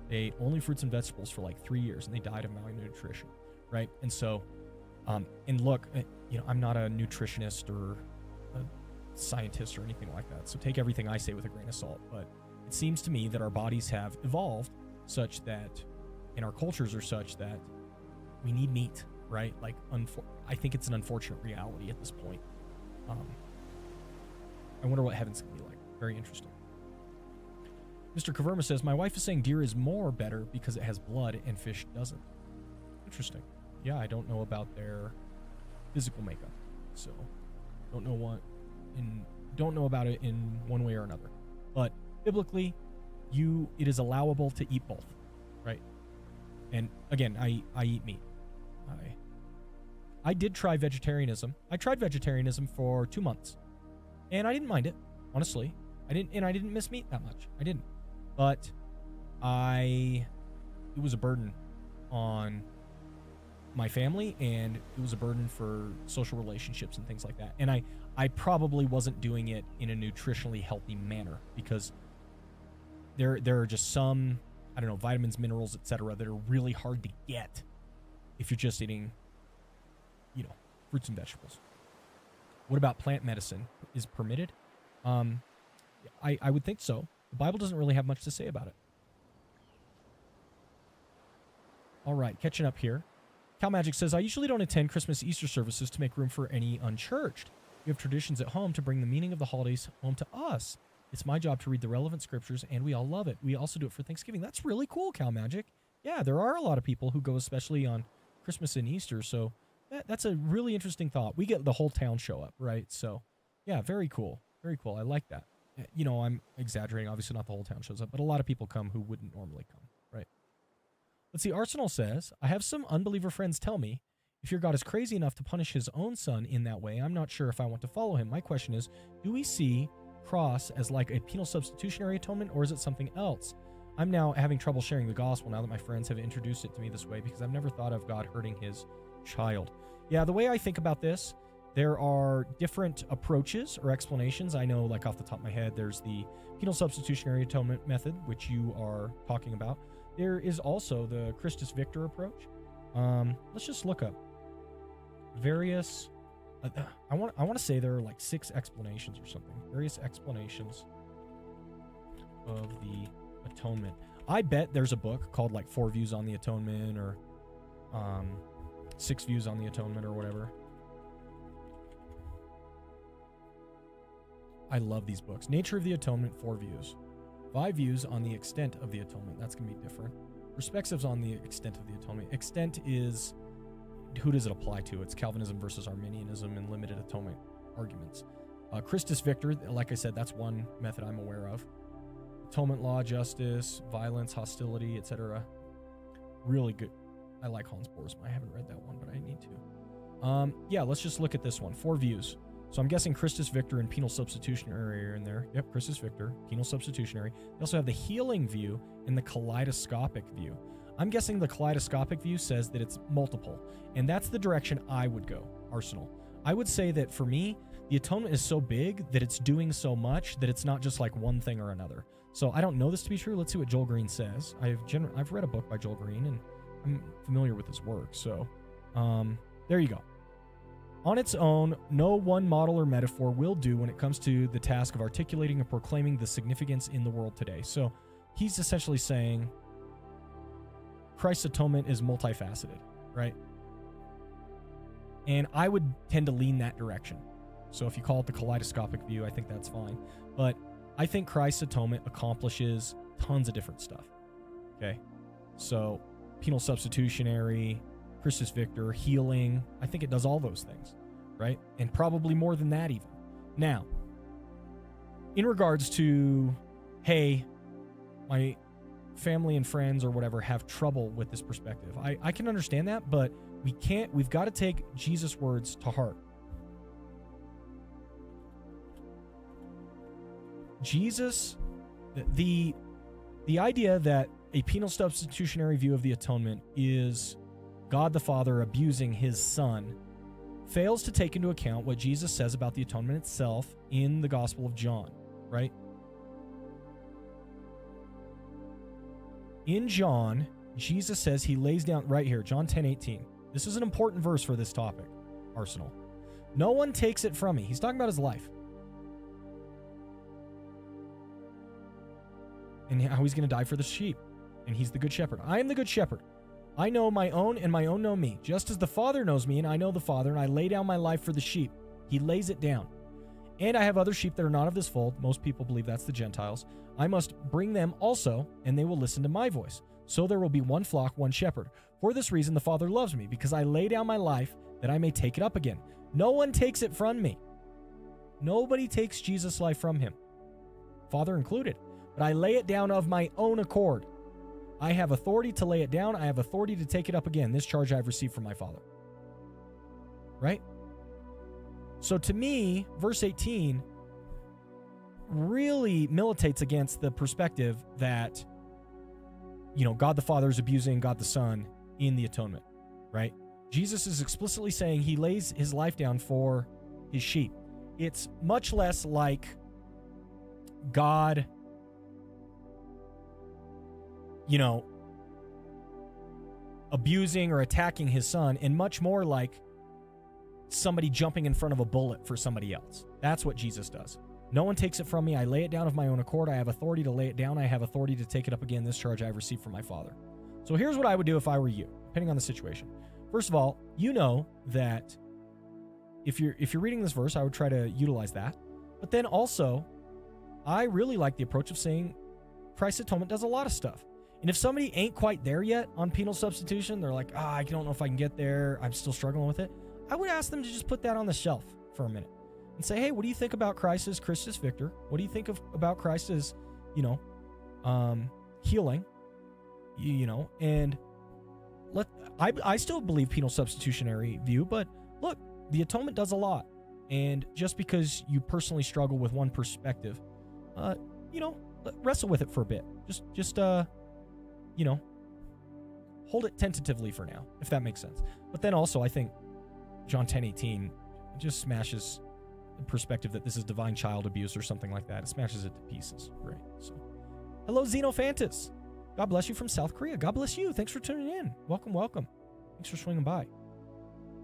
They ate only fruits and vegetables for 3 years, and they died of malnutrition, right? And so, and look, I'm not a nutritionist or a scientist or anything like that, so take everything I say with a grain of salt, but it seems to me that our bodies have evolved such that, and our cultures are such that we need meat, right? Like, I think it's an unfortunate reality at this point. I wonder what heaven's going to be like. Very interesting. Mr. Kaverma says, my wife is saying deer is more better because it has blood and fish doesn't. Interesting. Yeah, I don't know about their physical makeup. So, don't know about it in one way or another. But biblically, it is allowable to eat both, right? And again, I eat meat. I did try vegetarianism. I tried vegetarianism for 2 months, and I didn't mind it, honestly. I didn't miss meat that much. I didn't. But it was a burden on my family, and it was a burden for social relationships and things like that. And I probably wasn't doing it in a nutritionally healthy manner, because there are just some, I don't know, vitamins, minerals, etc., that are really hard to get if you're just eating, fruits and vegetables. What about plant medicine? Is permitted? I would think so. The Bible doesn't really have much to say about it. All right, catching up here. Cal Magic says, I usually don't attend Christmas Easter services to make room for any unchurched. We have traditions at home to bring the meaning of the holidays home to us. It's my job to read the relevant scriptures, and we all love it. We also do it for Thanksgiving. That's really cool, Cal Magic. Yeah, there are a lot of people who go especially on Christmas and Easter, so that's a really interesting thought. We get the whole town show up, right? So, yeah, very cool. Very cool. I like that. I'm exaggerating. Obviously, not the whole town shows up, but a lot of people come who wouldn't normally come, right? Let's see. Arsenal says, I have some unbeliever friends tell me, if your God is crazy enough to punish his own son in that way, I'm not sure if I want to follow him. My question is, do we see cross as like a penal substitutionary atonement, or is it something else? I'm now having trouble sharing the gospel now that my friends have introduced it to me this way, because I've never thought of God hurting his child. Yeah, the way I think about this, there are different approaches or explanations. I know, like off the top of my head, there's the penal substitutionary atonement method, which you are talking about. There is also the Christus Victor approach. Let's just look up various. I want to say there are like 6 explanations or something. Various explanations of the atonement. I bet there's a book called like 4 Views on the Atonement, or 6 Views on the Atonement, or whatever. I love these books. Nature of the Atonement, 4 Views. 5 Views on the Extent of the Atonement. That's going to be different. Perspectives on the Extent of the Atonement. Extent is, who does it apply to? It's Calvinism versus Arminianism and limited atonement arguments. Christus Victor, like I said, that's one method I'm aware of. Atonement law, justice, violence, hostility, etc. Really good. I like Hans Boersma. I haven't read that one, but I need to. Yeah, let's just look at this one. 4 Views. So I'm guessing Christus Victor and penal substitutionary are in there. Yep, Christus Victor, penal substitutionary. They also have the healing view and the kaleidoscopic view. I'm guessing the kaleidoscopic view says that it's multiple, and that's the direction I would go, Arsenal. I would say that for me, the atonement is so big that it's doing so much that it's not just like one thing or another. So I don't know this to be true. Let's see what Joel Green says. I've read a book by Joel Green, and I'm familiar with his work. So there you go. On its own, no one model or metaphor will do when it comes to the task of articulating and proclaiming the significance in the world today. So he's essentially saying Christ's atonement is multifaceted, right? And I would tend to lean that direction. So if you call it the kaleidoscopic view, I think that's fine. But I think Christ's atonement accomplishes tons of different stuff. Okay? So penal substitutionary, Christus Victor, healing. I think it does all those things, right? And probably more than that even. Now, in regards to, hey, my family and friends or whatever have trouble with this perspective, I can understand that, but we've got to take Jesus' words to heart. Jesus, the idea that a penal substitutionary view of the atonement is God the Father abusing his Son fails to take into account what Jesus says about the atonement itself in the Gospel of John, right? In John, Jesus says he lays down, right here, John 10:18. This is an important verse for this topic, Arsenal. No one takes it from me. He's talking about his life. And how he's going to die for the sheep. And he's the good shepherd. I am the good shepherd. I know my own, and my own know me. Just as the Father knows me, and I know the Father, and I lay down my life for the sheep. He lays it down. And I have other sheep that are not of this fold. Most people believe that's the Gentiles. I must bring them also, and they will listen to my voice. So there will be one flock, one shepherd. For this reason the Father loves me, because I lay down my life that I may take it up again. No one takes it from me. Nobody takes Jesus' life from him, Father included. But I lay it down of my own accord. I have authority to lay it down. I have authority to take it up again. This charge I have received from my Father. Right? So to me, verse 18 really militates against the perspective that, God the Father is abusing God the Son in the atonement, right? Jesus is explicitly saying he lays his life down for his sheep. It's much less like God, abusing or attacking his son, and much more like somebody jumping in front of a bullet for somebody else. That's what Jesus does. No one takes it from me. I lay it down of my own accord. I have authority to lay it down. I have authority to take it up again. This charge I have received from my Father. So here's what I would do if I were you, depending on the situation. First of all, you know that if you're reading this verse, I would try to utilize that. But then also, I really like the approach of saying Christ's atonement does a lot of stuff. And if somebody ain't quite there yet on penal substitution, they're like, I don't know if I can get there, I'm still struggling with it, I would ask them to just put that on the shelf for a minute and say, hey, what do you think about Christ as Christus Victor? What do you think about Christ as, healing? And I still believe penal substitutionary view, but look, the atonement does a lot. And just because you personally struggle with one perspective, wrestle with it for a bit. Just hold it tentatively for now, if that makes sense. But then also, I think John 10:18 just smashes the perspective that this is divine child abuse or something like that. It smashes it to pieces, right? So, hello, Xenophantus. God bless you from South Korea. God bless you. Thanks for tuning in. Welcome. Thanks for swinging by.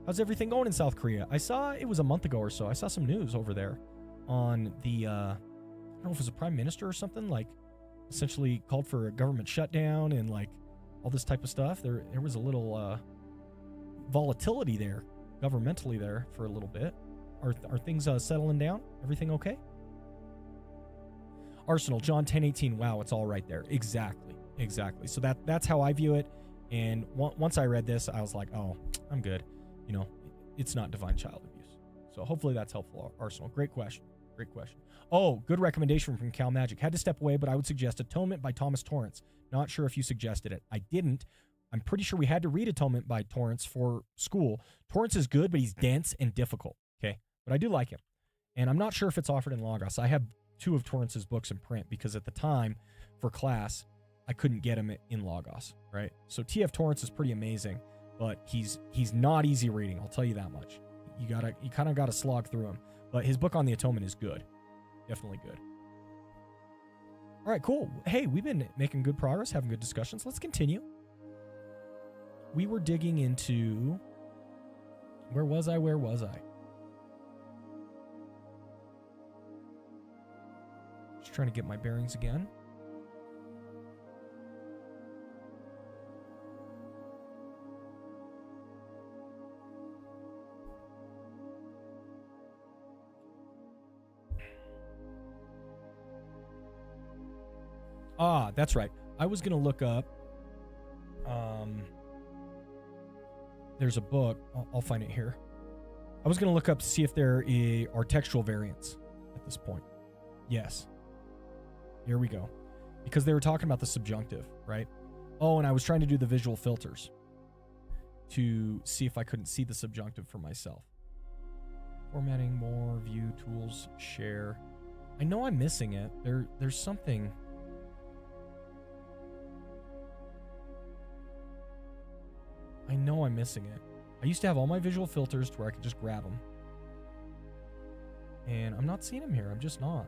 How's everything going in South Korea? I saw, it was a month ago or so, I saw some news over there on the, I don't know if it was a prime minister or something, like essentially called for a government shutdown and like all this type of stuff. There was a little volatility there, governmentally there for a little bit. Are things settling down? Everything okay? Arsenal, John 10:18. Wow, it's all right there. Exactly. So that's how I view it. And once I read this, I was like, oh, I'm good. It's not divine child abuse. So hopefully that's helpful, Arsenal. Great question. Oh, good recommendation from Cal Magic. Had to step away, but I would suggest Atonement by Thomas Torrance. Not sure if you suggested it. I didn't. I'm pretty sure we had to read Atonement by Torrance for school. Torrance is good, but he's dense and difficult. Okay. But I do like him. And I'm not sure if it's offered in Logos. I have 2 of Torrance's books in print because at the time for class, I couldn't get him in Logos, right? So T.F. Torrance is pretty amazing, but he's not easy reading. I'll tell you that much. You kind of got to slog through him. But his book on the Atonement is good. Definitely good. All right, cool. Hey, we've been making good progress, having good discussions. Let's continue. We were digging into... Where was I? Just trying to get my bearings again. That's right. I was going to look up, there's a book. I'll find it here. I was going to look up to see if there are textual variants at this point. Yes. Here we go. Because they were talking about the subjunctive, right? Oh, and I was trying to do the visual filters to see if I couldn't see the subjunctive for myself. Formatting, more, view, tools, share. I know I'm missing it. There's something... I know I'm missing it. I used to have all my visual filters to where I could just grab them. And I'm not seeing them here. I'm just not.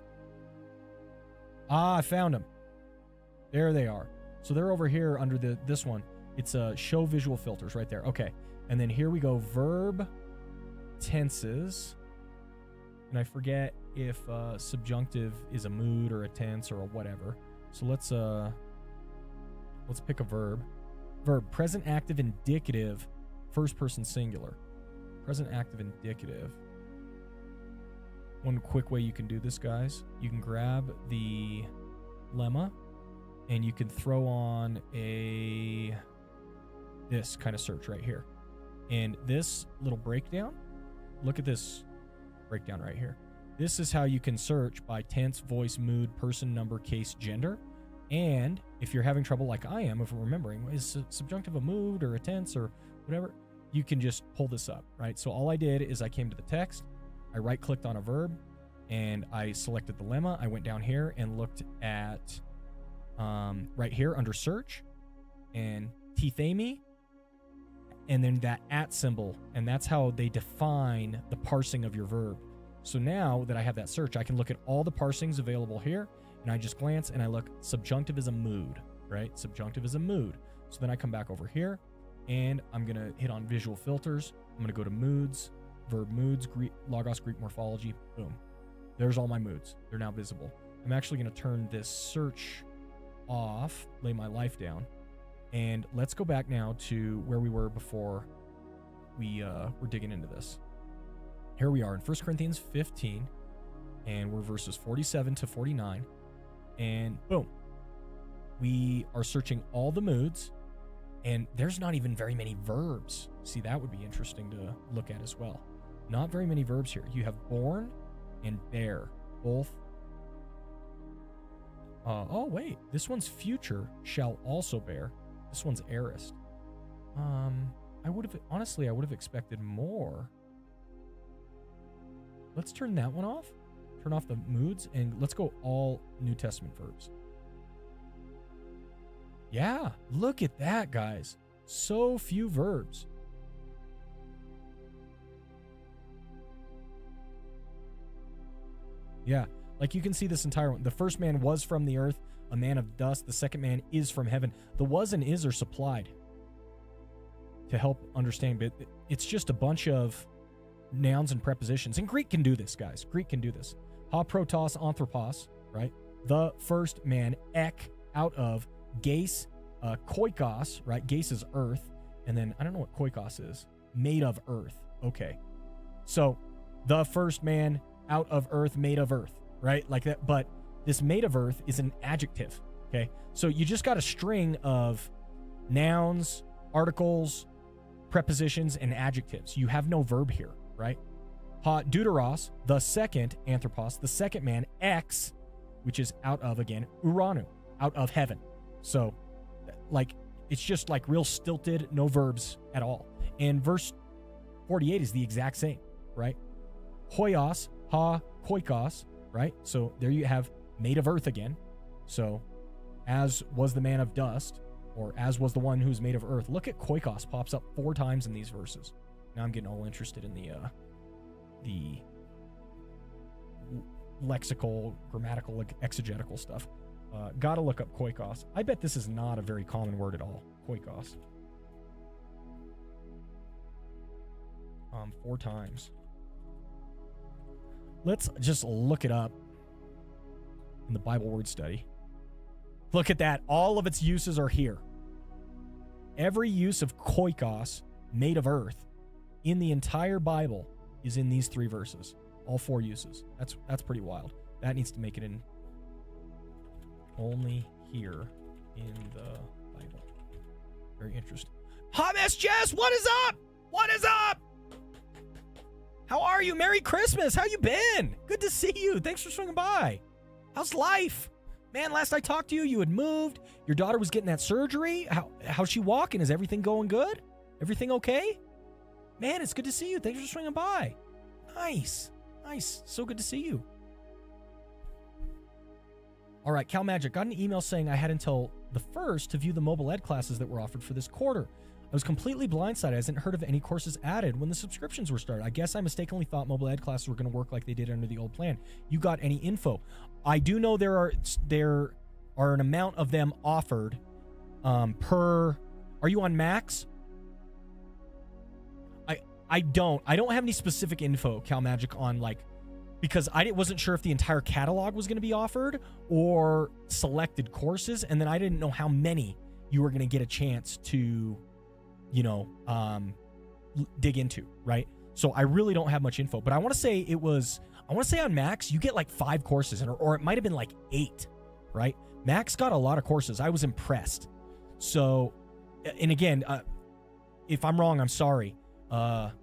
I found them. There they are. So they're over here under this one. It's show visual filters right there. Okay. And then here we go. Verb tenses. And I forget if subjunctive is a mood or a tense or a whatever. So let's pick a verb. verb, present active indicative, first person singular. Present active indicative. One quick way you can do this, guys, you can grab the lemma and you can throw on this kind of search right here. And this little breakdown, look at this breakdown right here. This is how you can search by tense, voice, mood, person, number, case, gender. And if you're having trouble like I am, if we're remembering, is subjunctive a mood or a tense or whatever, you can just pull this up, right? So all I did is I came to the text, I right-clicked on a verb, and I selected the lemma. I went down here and looked at right here under search and tethemi, and then that at symbol, and that's how they define the parsing of your verb. So now that I have that search, I can look at all the parsings available here, and I just glance and I look, subjunctive is a mood, right? Subjunctive is a mood. So then I come back over here, and I'm going to hit on visual filters. I'm going to go to moods, verb moods, Logos Greek morphology, boom. There's all my moods. They're now visible. I'm actually going to turn this search off, lay my life down, and let's go back now to where we were before we were digging into this. Here we are in 1 Corinthians 15, and we're verses 47 to 49, and boom. We are searching all the moods, and there's not even very many verbs. See, that would be interesting to look at as well. Not very many verbs here. You have born and bear, both. Oh, wait. This one's future, shall also bear. This one's aorist. I would have expected more. Let's turn that one off. Turn off the moods, and let's go all New Testament verbs. Yeah, look at that, guys. So few verbs. Yeah, like you can see this entire one. The first man was from the earth, a man of dust. The second man is from heaven. The was and is are supplied to help understand, but it's just a bunch of nouns and prepositions. And Greek can do this, guys. Greek can do this. Ha protos anthropos, right? The first man, ek, out of, geis, koikos, right? Geis is earth. And then, I don't know what koikos is. Made of earth. Okay. So, the first man, out of earth, made of earth, right? Like that. But this made of earth is an adjective, okay? So you just got a string of nouns, articles, prepositions, and adjectives. You have no verb here, right? Ha deuteros, the second, anthropos, the second man, ex, which is out of, again, uranu, out of heaven. So, like, it's just like real stilted, no verbs at all. And verse 48 is the exact same, right? Hoios, ha koikos, right? So there you have made of earth again. So as was the man of dust, or as was the one who's made of earth. Look at koikos pops up 4 times in these verses. Now I'm getting all interested in the lexical, grammatical, exegetical stuff. Gotta look up koikos. I bet this is not a very common word at all. Koikos. 4 times. Let's just look it up in the Bible word study. Look at that. All of its uses are here. Every use of koikos, made of earth, in the entire Bible is in these 3 verses. All 4 uses. That's pretty wild. That needs to make it in only here in the Bible. Very interesting. Hot Mess Jess, what is up? What is up? How are you? Merry Christmas. How you been? Good to see you. Thanks for swinging by. How's life? Man, last I talked to you, you had moved. Your daughter was getting that surgery. How's she walking? Is everything going good? Everything okay? Man, it's good to see you. Thanks for swinging by. Nice. Nice. So good to see you. All right, Cal Magic. Got an email saying I had until the 1st to view the mobile ed classes that were offered for this quarter. I was completely blindsided. I hadn't heard of any courses added when the subscriptions were started. I guess I mistakenly thought mobile ed classes were going to work like they did under the old plan. You got any info? I do know there are an amount of them offered per. Are you on Max? I don't have any specific info, Cal Magic, on like, because I wasn't sure if the entire catalog was going to be offered or selected courses, and then I didn't know how many you were going to get a chance to, dig into, right? So I really don't have much info, but I want to say on Max, you get like 5 courses, or it might have been like 8, right? Max got a lot of courses. I was impressed. So, and again, if I'm wrong, I'm sorry. But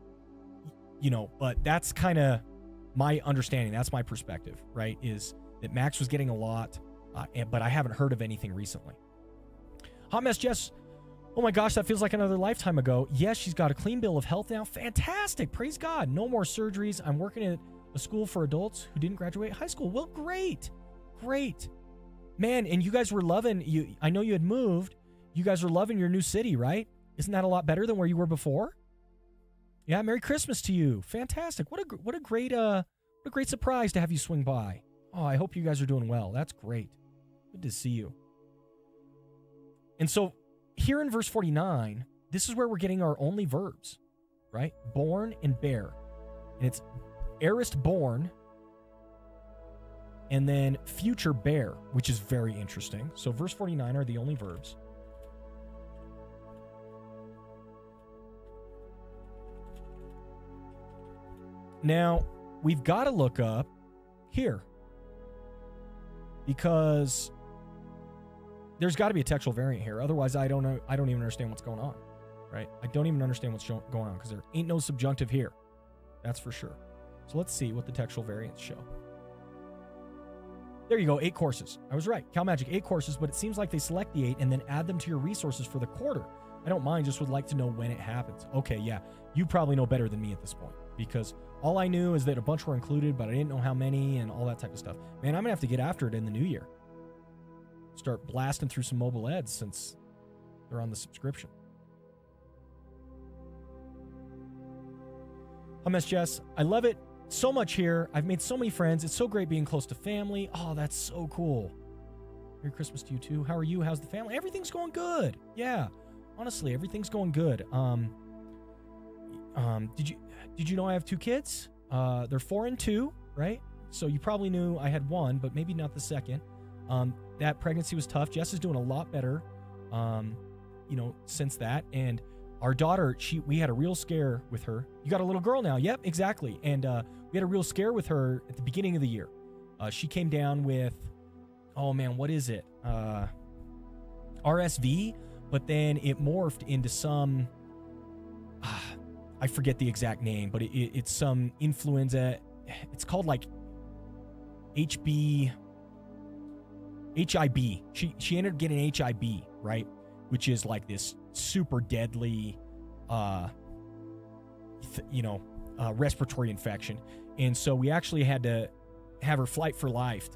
that's kind of my understanding. That's my perspective, right? Is that Max was getting a lot, but I haven't heard of anything recently. Hot Mess Jess, oh my gosh, that feels like another lifetime ago. Yes, she's got a clean bill of health now. Fantastic. Praise God. No more surgeries. I'm working at a school for adults who didn't graduate high school. Well, great. Man, and you guys were loving, I know you had moved. You guys were loving your new city, right? Isn't that a lot better than where you were before? Yeah, Merry Christmas to you. Fantastic. What a great surprise to have you swing by. Oh, I hope you guys are doing well. That's great. Good to see you. And so here in verse 49, this is where we're getting our only verbs, right? Born and bear. And it's aorist born and then future bear, which is very interesting. So verse 49 are the only verbs. Now, we've got to look up here because there's got to be a textual variant here. Otherwise, I don't know. I don't even understand what's going on, right? I don't even understand what's going on because there ain't no subjunctive here. That's for sure. So let's see what the textual variants show. There you go, 8 courses. I was right. CalMagic, 8 courses, but it seems like they select the 8 and then add them to your resources for the quarter. I don't mind, just would like to know when it happens. Okay, yeah. You probably know better than me at this point because all I knew is that a bunch were included, but I didn't know how many and all that type of stuff. Man, I'm going to have to get after it in the new year. Start blasting through some mobile ads since they're on the subscription. Hummus Jess, I love it so much here. I've made so many friends. It's so great being close to family. Oh, that's so cool. Merry Christmas to you too. How are you? How's the family? Everything's going good. Yeah. Honestly, everything's going good. Did you know I have 2 kids? They're 4 and 2, right? So you probably knew I had 1, but maybe not the second. That pregnancy was tough. Jess is doing a lot better, since that. And our daughter, we had a real scare with her. You got a little girl now. Yep, exactly. And we had a real scare with her at the beginning of the year. She came down with, oh man, what is it? RSV, but then it morphed into some, I forget the exact name, but it's some influenza. It's called like HIB. She ended up getting HIB, right? Which is like this super deadly, respiratory infection. And so we actually had to have her flight for life.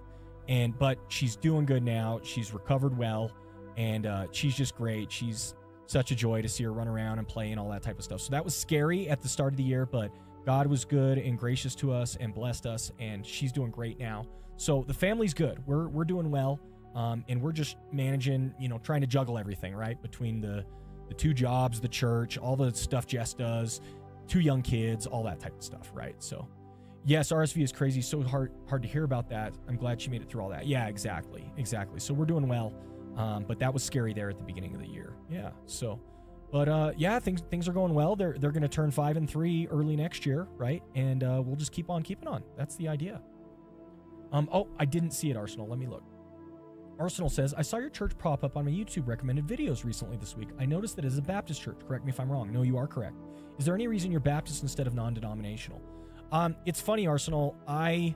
But she's doing good now. She's recovered well, and she's just great. She's such a joy to see her run around and play and all that type of stuff. So that was scary at the start of the year, but God was good and gracious to us and blessed us, and she's doing great now. So the family's good. We're doing well, and we're just managing, trying to juggle everything, right? Between the 2 jobs, the church, all the stuff Jess does, 2 young kids, all that type of stuff, right? So yes, RSV is crazy. So hard to hear about that. I'm glad she made it through all that. Yeah, exactly. So we're doing well. But that was scary there at the beginning of the year. Yeah. So, but things are going well. They're going to turn 5 and 3 early next year, right? And we'll just keep on keeping on. That's the idea. I didn't see it, Arsenal. Let me look. Arsenal says, I saw your church pop up on my YouTube recommended videos recently this week. I noticed that it is a Baptist church. Correct me if I'm wrong. No, you are correct. Is there any reason you're Baptist instead of non-denominational? It's funny, Arsenal. I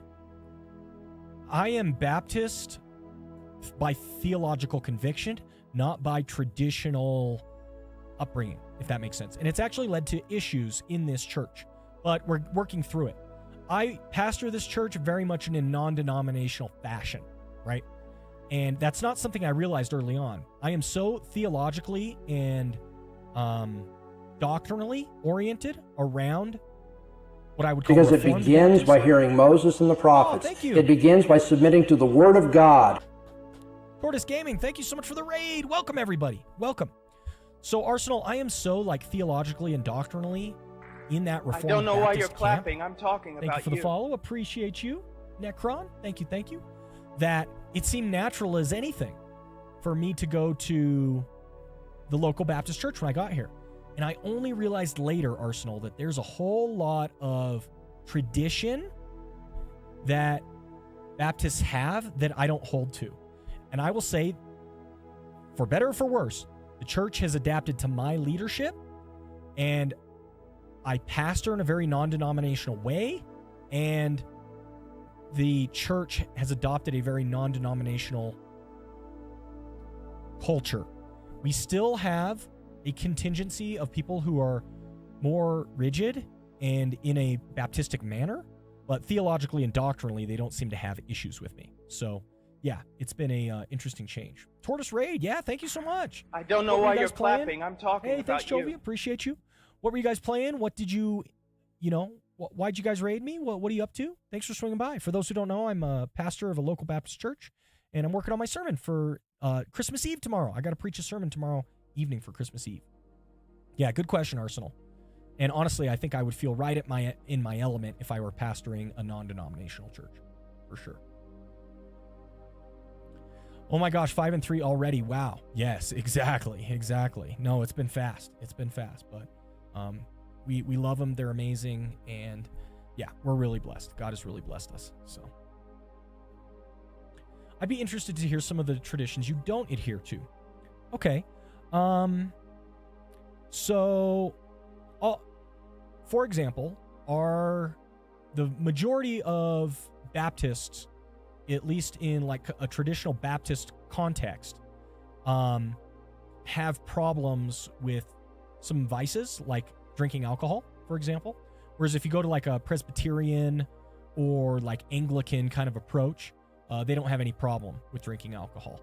am Baptist by theological conviction, not by traditional upbringing, if that makes sense. And it's actually led to issues in this church, but we're working through it. I pastor this church very much in a non-denominational fashion, right? And that's not something I realized early on. I am so theologically and doctrinally oriented around what I would call because it begins by hearing Moses and the prophets. Oh, thank you. It begins by submitting to the Word of God. Tortoise Gaming, thank you so much for the raid. Welcome, everybody. Welcome. So, Arsenal, I am so theologically and doctrinally in that Reformed I don't know Baptist why you're camp. clapping. I'm talking about you. Thank you for the follow. Appreciate you. Necron, thank you. That it seemed natural as anything for me to go to the local Baptist church when I got here. And I only realized later, Arsenal, that there's a whole lot of tradition that Baptists have that I don't hold to. And I will say, for better or for worse, the church has adapted to my leadership, and I pastor in a very non-denominational way, and the church has adopted a very non-denominational culture. We still have a contingency of people who are more rigid and in a Baptistic manner, but theologically and doctrinally, they don't seem to have issues with me. So, yeah, it's been a interesting change. Tortoise Raid, yeah, thank you so much. I don't know why you're clapping. I'm talking Hey, about thanks, Chovy. Appreciate you. What were you guys playing? What did you why'd you guys raid me? What are you up to? Thanks for swinging by. For those who don't know, I'm a pastor of a local Baptist church, and I'm working on my sermon for Christmas Eve tomorrow. I got to preach a sermon tomorrow evening for Christmas Eve. Yeah, good question, Arsenal. And honestly, I think I would feel right in my element if I were pastoring a non-denominational church, for sure. Oh my gosh, 5 and 3 already. Wow. Yes, exactly. No, it's been fast. But we love them. They're amazing. And yeah, we're really blessed. God has really blessed us. So I'd be interested to hear some of the traditions you don't adhere to. Okay. So, for example, are the majority of Baptists, at least in like a traditional Baptist context, have problems with some vices like drinking alcohol, for example. Whereas if you go to like a Presbyterian or like Anglican kind of approach, they don't have any problem with drinking alcohol.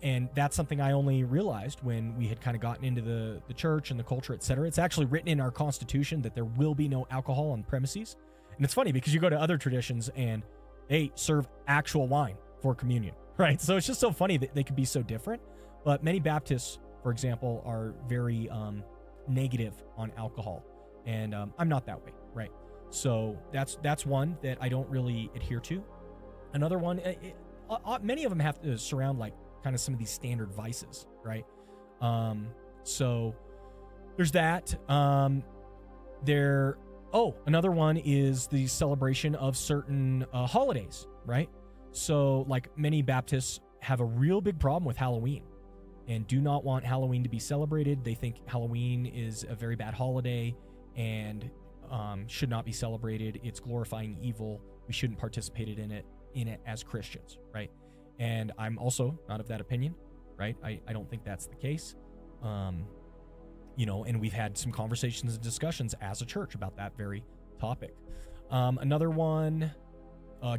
And that's something I only realized when we had kind of gotten into the church and the culture, et cetera. It's actually written in our Constitution that there will be no alcohol on premises. And it's funny because you go to other traditions and they serve actual wine for communion, right? So it's just so funny that they could be so different. But many Baptists, for example, are very negative on alcohol. And I'm not that way, right? So that's one that I don't really adhere to. Another one, many of them have to surround like kind of some of these standard vices, right? So there's that. Another one is the celebration of certain holidays, right? So like many Baptists have a real big problem with Halloween and do not want Halloween to be celebrated. They think Halloween is a very bad holiday and should not be celebrated. It's glorifying evil. We shouldn't participate in it as Christians, right? And I'm also not of that opinion, right? I don't think that's the case. And we've had some conversations and discussions as a church about that very topic. Another one,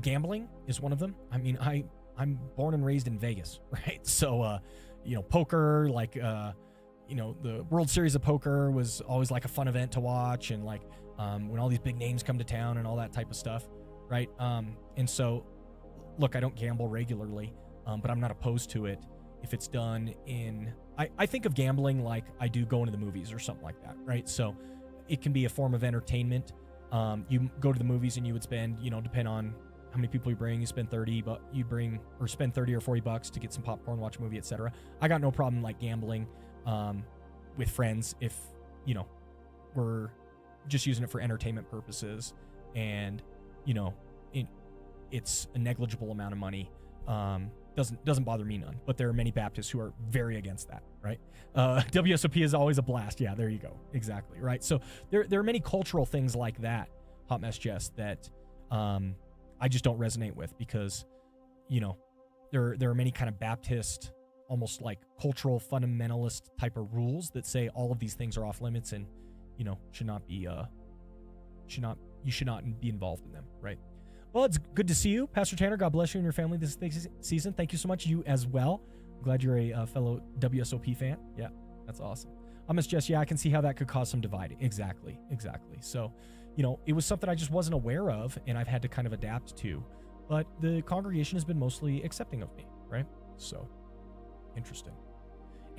gambling is one of them. I mean, I'm born and raised in Vegas, right? So, poker, like, the World Series of Poker was always like a fun event to watch. And like, when all these big names come to town and all that type of stuff, right? And so, look, I don't gamble regularly, but I'm not opposed to it if it's done in... I think of gambling like I do going to the movies or something like that, right? So it can be a form of entertainment. You go to the movies and you would spend, depend on how many people you bring, you spend 30, but spend 30 or 40 bucks to get some popcorn, watch a movie, etc. I got no problem like gambling with friends if, we're just using it for entertainment purposes and, it's a negligible amount of money. Doesn't bother me none, but there are many Baptists who are very against that, right? WSOP is always a blast. Yeah, there you go. Exactly, right? So there are many cultural things like that, Hot Mess Jess, that I just don't resonate with because, there are many kind of Baptist, almost like cultural fundamentalist type of rules that say all of these things are off limits and, you should not be involved in them, right? Well, it's good to see you, Pastor Tanner. God bless you and your family this season. Thank you so much. You as well. I'm glad you're a fellow WSOP fan. Yeah, that's awesome. Miss Jess, yeah, I can see how that could cause some divide. Exactly. So, it was something I just wasn't aware of, and I've had to kind of adapt to. But the congregation has been mostly accepting of me, right? So, interesting.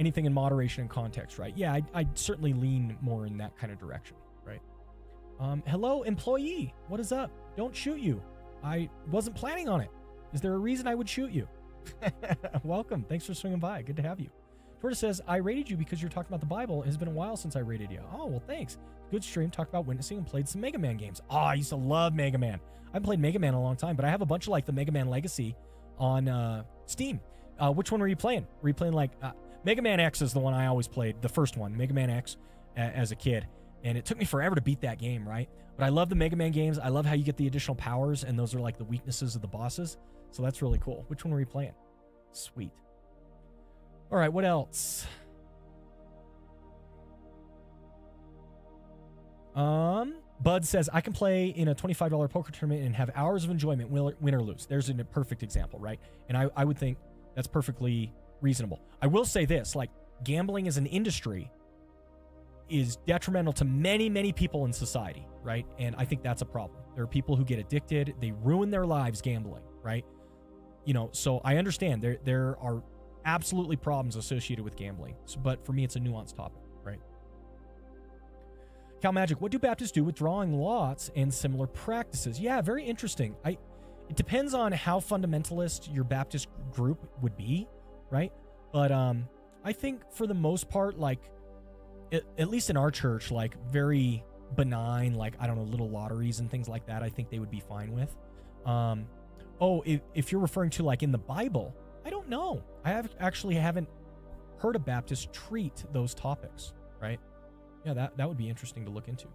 Anything in moderation and context, right? Yeah, I'd certainly lean more in that kind of direction, right? Hello, employee. What is up? Don't shoot you. I wasn't planning on it. Is there a reason I would shoot you? Welcome. Thanks for swinging by. Good to have you. Tortoise says, I rated you because you're talking about the Bible. It has been a while since I rated you. Oh, well, thanks. Good stream. Talked about witnessing and played some Mega Man games. Oh, I used to love Mega Man. I haven't played Mega Man in a long time, but I have a bunch of like the Mega Man Legacy on Steam. Which one were you playing? Were you playing like Mega Man X is the one I always played, the first one, Mega Man X, as a kid. And it took me forever to beat that game, right? But I love the Mega Man games. I love how you get the additional powers, and those are like the weaknesses of the bosses. So that's really cool. Which one were you playing? Sweet. All right, what else? Bud says, I can play in a $25 poker tournament and have hours of enjoyment, win or lose. There's a perfect example, right? And I would think that's perfectly reasonable. I will say this, like, gambling as an industry is detrimental to many, many people in society, right? And I think that's a problem. There are people who get addicted. They ruin their lives gambling, right? You know, so I understand there are absolutely problems associated with gambling. But for me, it's a nuanced topic, right? Cal Magic, what do Baptists do with drawing lots and similar practices? Yeah, very interesting. It depends on how fundamentalist your Baptist group would be, right? But I think for the most part, like, at least in our church, like very benign, like, I don't know, little lotteries and things like that, I think they would be fine with. If you're referring to like in the Bible, I don't know. I haven't heard a Baptist treat those topics, right? Yeah, that would be interesting to look into.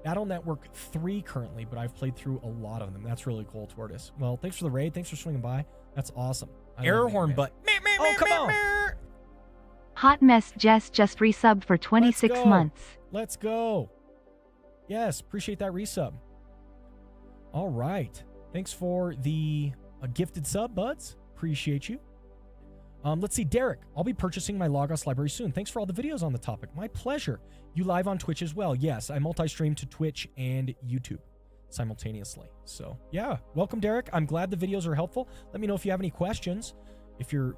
Battle Network 3 currently, but I've played through a lot of them. That's really cool, Tortoise. Well, thanks for the raid. Thanks for swinging by. That's awesome. Air horn, but oh, come on. Hot Mess Jess just resubbed for 26 months. Let's go. Yes, appreciate that resub. All right. Thanks for the gifted sub, buds. Appreciate you. Let's see, Derek. I'll be purchasing my Logos library soon. Thanks for all the videos on the topic. My pleasure. You live on Twitch as well. Yes, I multi-stream to Twitch and YouTube simultaneously. So, yeah. Welcome, Derek. I'm glad the videos are helpful. Let me know if you have any questions.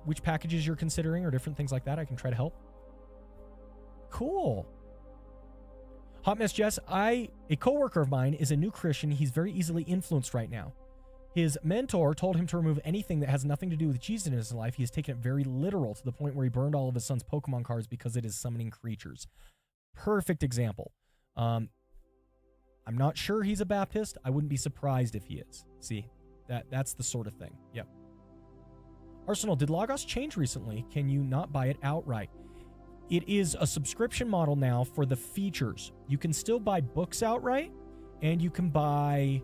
Which packages you're considering or different things like that. I can try to help. Cool. Hot Mess Jess, a coworker of mine is a new Christian. He's very easily influenced right now. His mentor told him to remove anything that has nothing to do with Jesus in his life. He has taken it very literal to the point where he burned all of his son's Pokemon cards because it is summoning creatures. Perfect example. I'm not sure he's a Baptist. I wouldn't be surprised if he is. See, that's the sort of thing. Yep. Arsenal, did Logos change recently? Can you not buy it outright? It is a subscription model now for the features. You can still buy books outright, and you can buy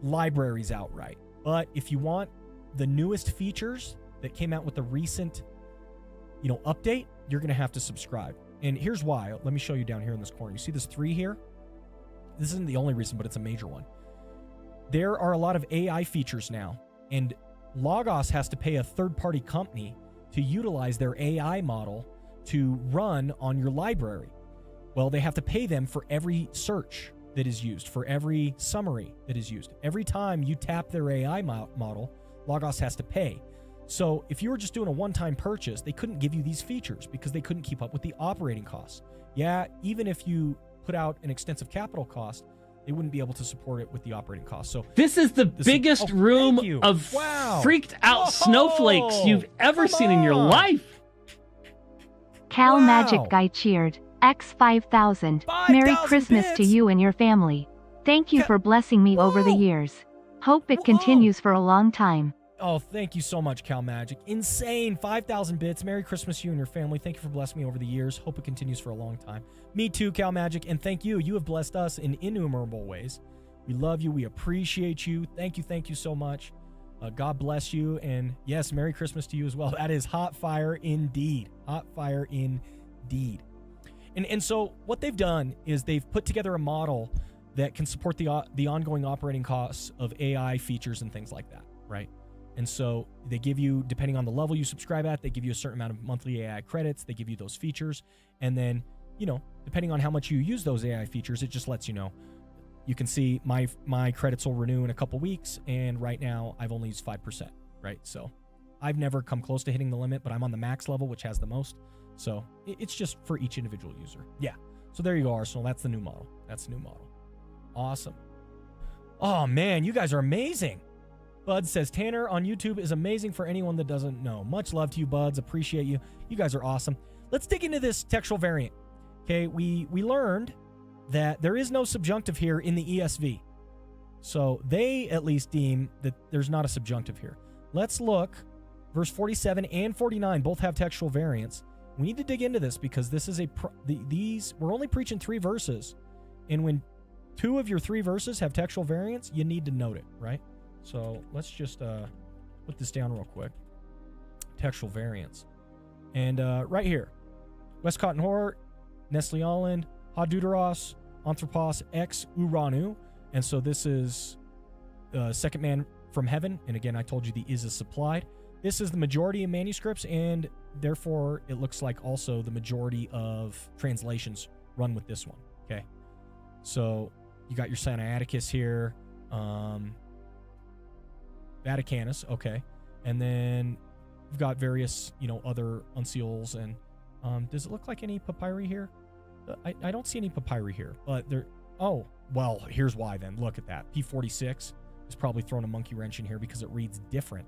libraries outright. But if you want the newest features that came out with the recent, update, you're going to have to subscribe. And here's why. Let me show you down here in this corner. You see this 3 here? This isn't the only reason, but it's a major one. There are a lot of AI features now, and Logos has to pay a third-party company to utilize their AI model to run on your library. Well, they have to pay them for every search that is used, for every summary that is used. Every time you tap their AI model, Logos has to pay. So if you were just doing a one-time purchase, they couldn't give you these features because they couldn't keep up with the operating costs. Yeah, even if you put out an extensive capital cost, they wouldn't be able to support it with the operating costs. So this is the biggest room of freaked out snowflakes you've ever seen in your life. Cal Magic Guy cheered. X5000. Merry Christmas to you and your family. Thank you for blessing me over the years. Hope it continues for a long time. Oh, thank you so much, Cal Magic. Insane. 5,000 bits. Merry Christmas to you and your family. Thank you for blessing me over the years. Hope it continues for a long time. Me too, Cal Magic. And thank you. You have blessed us in innumerable ways. We love you. We appreciate you. Thank you so much. God bless you. And yes, Merry Christmas to you as well. That is hot fire indeed. Hot fire indeed. And so what they've done is they've put together a model that can support the ongoing operating costs of AI features and things like that, right? And so they give you, depending on the level you subscribe at, they give you a certain amount of monthly AI credits. They give you those features. And then, depending on how much you use those AI features, it just lets you know. You can see my credits will renew in a couple weeks. And right now I've only used 5%, right? So I've never come close to hitting the limit, but I'm on the max level, which has the most. So it's just for each individual user. Yeah. So there you go, Arsenal. That's the new model. Awesome. Oh, man, you guys are amazing. Bud says, Tanner on YouTube is amazing for anyone that doesn't know. Much love to you, Buds. Appreciate you. You guys are awesome. Let's dig into this textual variant. Okay, we learned that there is no subjunctive here in the ESV. So they at least deem that there's not a subjunctive here. Let's look. Verse 47 and 49 both have textual variants. We need to dig into this because this is we're only preaching 3 verses. And when 2 of your 3 verses have textual variants, you need to note it, right? So let's just put this down real quick. Textual variants. And right here, Westcott and Hort, Nestle Aland, Ha Deuteros, Anthropos, Ex Uranu. And so this is second man from heaven. And again, I told you the is supplied. This is the majority of manuscripts, and therefore it looks like also the majority of translations run with this one. Okay. So you got your Sinaiticus here. Vaticanus, okay. And then you've got various, other uncials. And does it look like any papyri here? I don't see any papyri here, but there. Oh, well, here's why then. Look at that. P46 is probably throwing a monkey wrench in here because it reads different.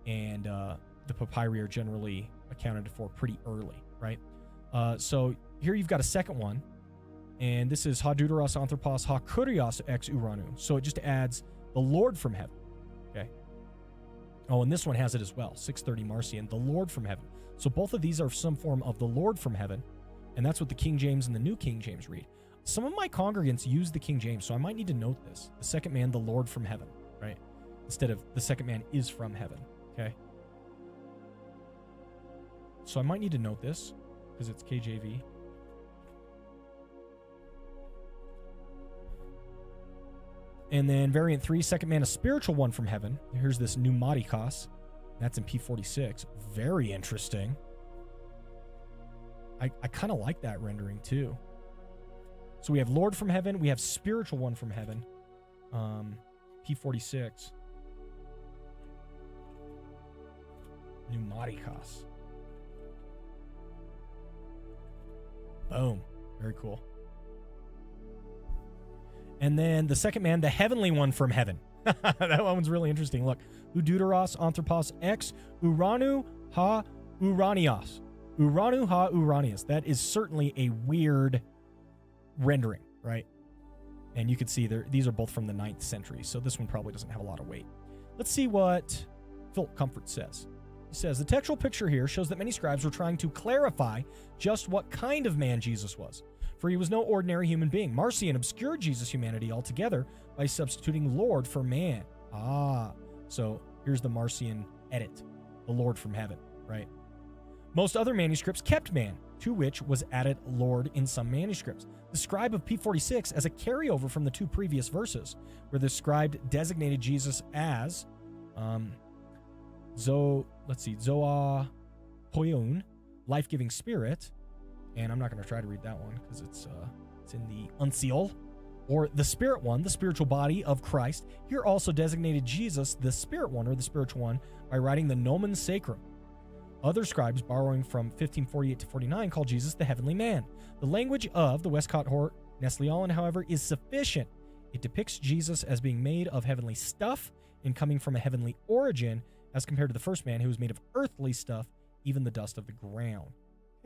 And the papyri are generally accounted for pretty early, right? So here you've got a second one. And this is Ha Deuteros Anthropos Ha Kurios Ex Uranu. So it just adds the Lord from heaven. Okay. Oh, and this one has it as well. 630 Marcion, the Lord from heaven. So both of these are some form of the Lord from heaven. And that's what the King James and the New King James read. Some of my congregants use the King James, so I might need to note this. The second man, the Lord from heaven, right? Instead of the second man is from heaven, okay? So I might need to note this because it's KJV. And then variant 3, second man, a spiritual one from heaven. Here's this pneumatikos. That's in P46. Very interesting. I kind of like that rendering too. So we have Lord from heaven. We have spiritual one from heaven. P46. Pneumatikos. Boom. Very cool. And then the second man, the heavenly one from heaven. That one's really interesting. Look. Udeuteros Anthropos Ex Uranu Ha Uranios. Uranu Ha Uranios. That is certainly a weird rendering, right? And you can see these are both from the 9th century, so this one probably doesn't have a lot of weight. Let's see what Philip Comfort says. He says, the textual picture here shows that many scribes were trying to clarify just what kind of man Jesus was, for he was no ordinary human being. Marcion obscured Jesus' humanity altogether by substituting Lord for man. So here's the Marcion edit, the Lord from heaven, right? Most other manuscripts kept man, to which was added Lord in some manuscripts. The scribe of P46 as a carryover from the 2 previous verses, where the scribe designated Jesus as Zoa Poyun, life-giving spirit, and I'm not going to try to read that one because it's in the uncial, or the spirit one, the spiritual body of Christ. Here also designated Jesus the spirit one, or the spiritual one, by writing the nomen sacrum. Other scribes, borrowing from 1548 to 49, call Jesus the heavenly man. The language of the Westcott Hort Nestle Aland, however, is sufficient. It depicts Jesus as being made of heavenly stuff and coming from a heavenly origin, as compared to the first man who was made of earthly stuff, even the dust of the ground.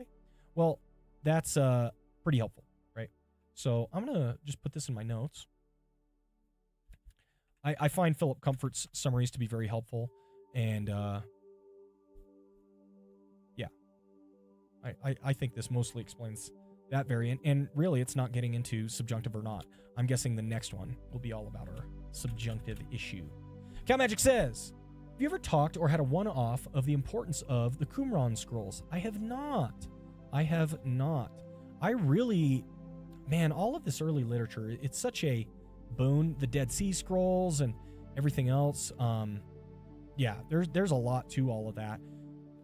Okay. Well, that's pretty helpful, right? So I'm going to just put this in my notes. I find Philip Comfort's summaries to be very helpful, and I think this mostly explains that variant, and really it's not getting into subjunctive or not. I'm guessing the next one will be all about our subjunctive issue. Cal Magic says, have you ever talked or had a one-off of the importance of the Qumran scrolls? I have not. I really, man, all of this early literature, it's such a boon. The Dead Sea Scrolls and everything else. There's a lot to all of that.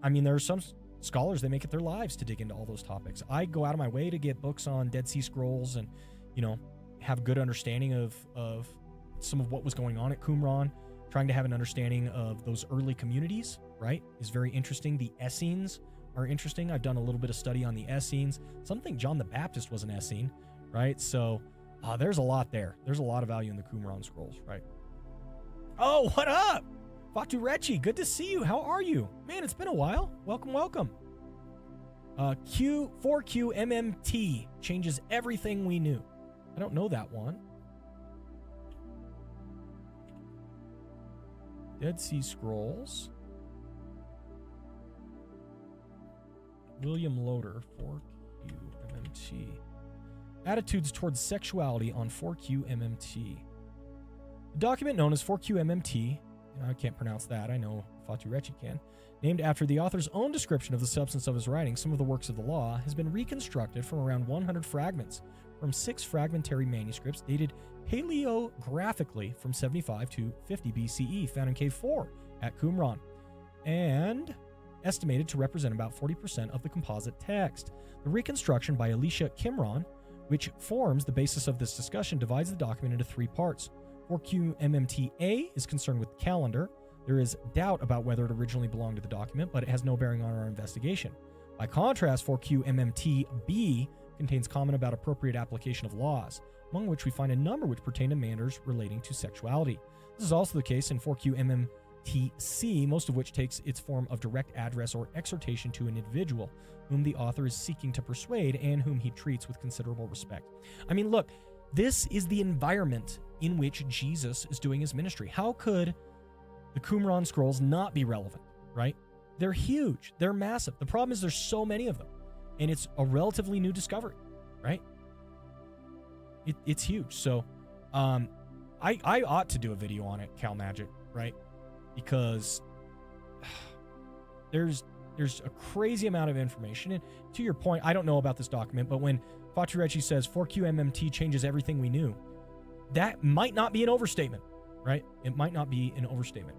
I mean, there's some scholars, they make it their lives to dig into all those topics. I go out of my way to get books on Dead Sea Scrolls and, have a good understanding of some of what was going on at Qumran. Trying to have an understanding of those early communities, right, is very interesting. The Essenes are interesting. I've done a little bit of study on the Essenes. Some think John the Baptist was an Essene, right? So there's a lot there. There's a lot of value in the Qumran scrolls, right? Oh, what up? Fatu Rechi, good to see you. How are you? Man, it's been a while. Welcome, welcome. 4Q MMT changes everything we knew. I don't know that one. Dead Sea Scrolls. William Loader, 4Q MMT. Attitudes towards sexuality on 4Q MMT. The document known as 4Q MMT, I can't pronounce that, I know Fatu Rechi can, named after the author's own description of the substance of his writing, Some of the Works of the Law, has been reconstructed from around 100 fragments from 6 fragmentary manuscripts dated paleographically from 75 to 50 BCE, found in Cave 4 at Qumran, and estimated to represent about 40% of the composite text. The reconstruction by Alicia Kimron, which forms the basis of this discussion, divides the document into 3 parts. 4Q MMT-A is concerned with calendar. There is doubt about whether it originally belonged to the document, but it has no bearing on our investigation. By contrast, 4Q MMT-B contains comment about appropriate application of laws, among which we find a number which pertain to matters relating to sexuality. This is also the case in 4Q MMT-C, most of which takes its form of direct address or exhortation to an individual whom the author is seeking to persuade and whom he treats with considerable respect. I mean, look, this is the environment in which Jesus is doing his ministry. How could the Qumran scrolls not be relevant, right? They're huge. They're massive. The problem is there's so many of them, and it's a relatively new discovery, right? It's huge. So I ought to do a video on it, Cal Magic, right? Because there's a crazy amount of information. And to your point, I don't know about this document, but when Fatu Rechi says 4Q MMT changes everything we knew, that might not be an overstatement, right? It might not be an overstatement.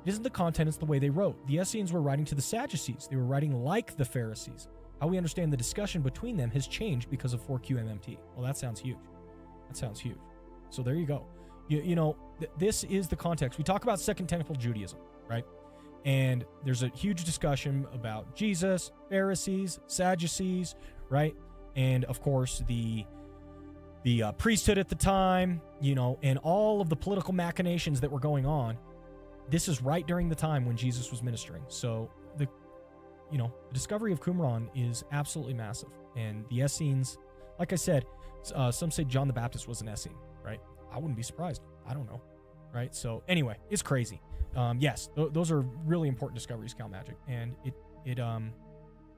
It isn't the content, it's the way they wrote. The Essenes were writing to the Sadducees. They were writing like the Pharisees. How we understand the discussion between them has changed because of 4Q MMT. Well, that sounds huge. That sounds huge. So there you go. You know, this is the context. We talk about Second Temple Judaism, right? And there's a huge discussion about Jesus, Pharisees, Sadducees, right? And of course, the priesthood at the time, you know, and all of the political machinations that were going on. This is right during the time when Jesus was ministering. So the discovery of Qumran is absolutely massive. And the Essenes, like I said, some say John the Baptist was an Essene, right? I wouldn't be surprised. I don't know, right? So anyway, it's crazy. Yes, those are really important discoveries, Cal Magic, and it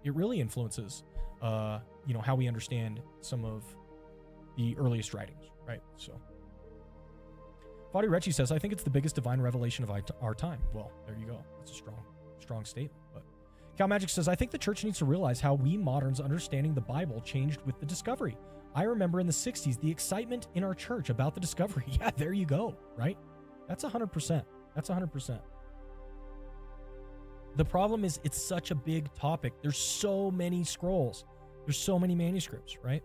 really influences, how we understand some of the earliest writings, right? So, Fatu Rechi says, I think it's the biggest divine revelation of our time. Well, there you go. That's a strong statement. But Cal Magic says, I think the church needs to realize how we moderns understanding the Bible changed with the discovery. I remember in the 60s, the excitement in our church about the discovery. Yeah, there you go, right? That's 100%. That's 100%. The problem is it's such a big topic. There's so many scrolls. There's so many manuscripts, right?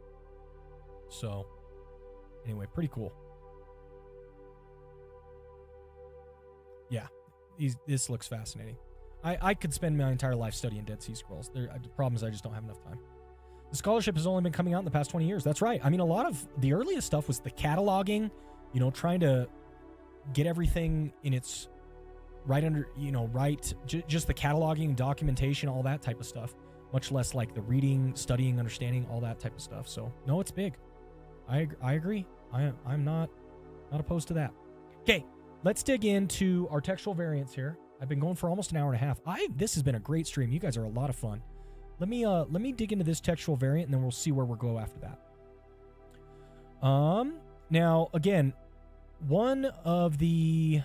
So, anyway, pretty cool. Yeah, this looks fascinating. I could spend my entire life studying Dead Sea Scrolls. The problem is I just don't have enough time. The scholarship has only been coming out in the past 20 years. That's right. I mean, a lot of the earliest stuff was the cataloging, trying to get everything in its right under, just the cataloging, documentation, all that type of stuff. Much less like the reading, studying, understanding, all that type of stuff. So, no, it's big. I agree. I'm not opposed to that. Okay, let's dig into our textual variants here. I've been going for almost an hour and a half. This has been a great stream. You guys are a lot of fun. Let me dig into this textual variant, and then we'll see where we'll go after that. Now, again, one of the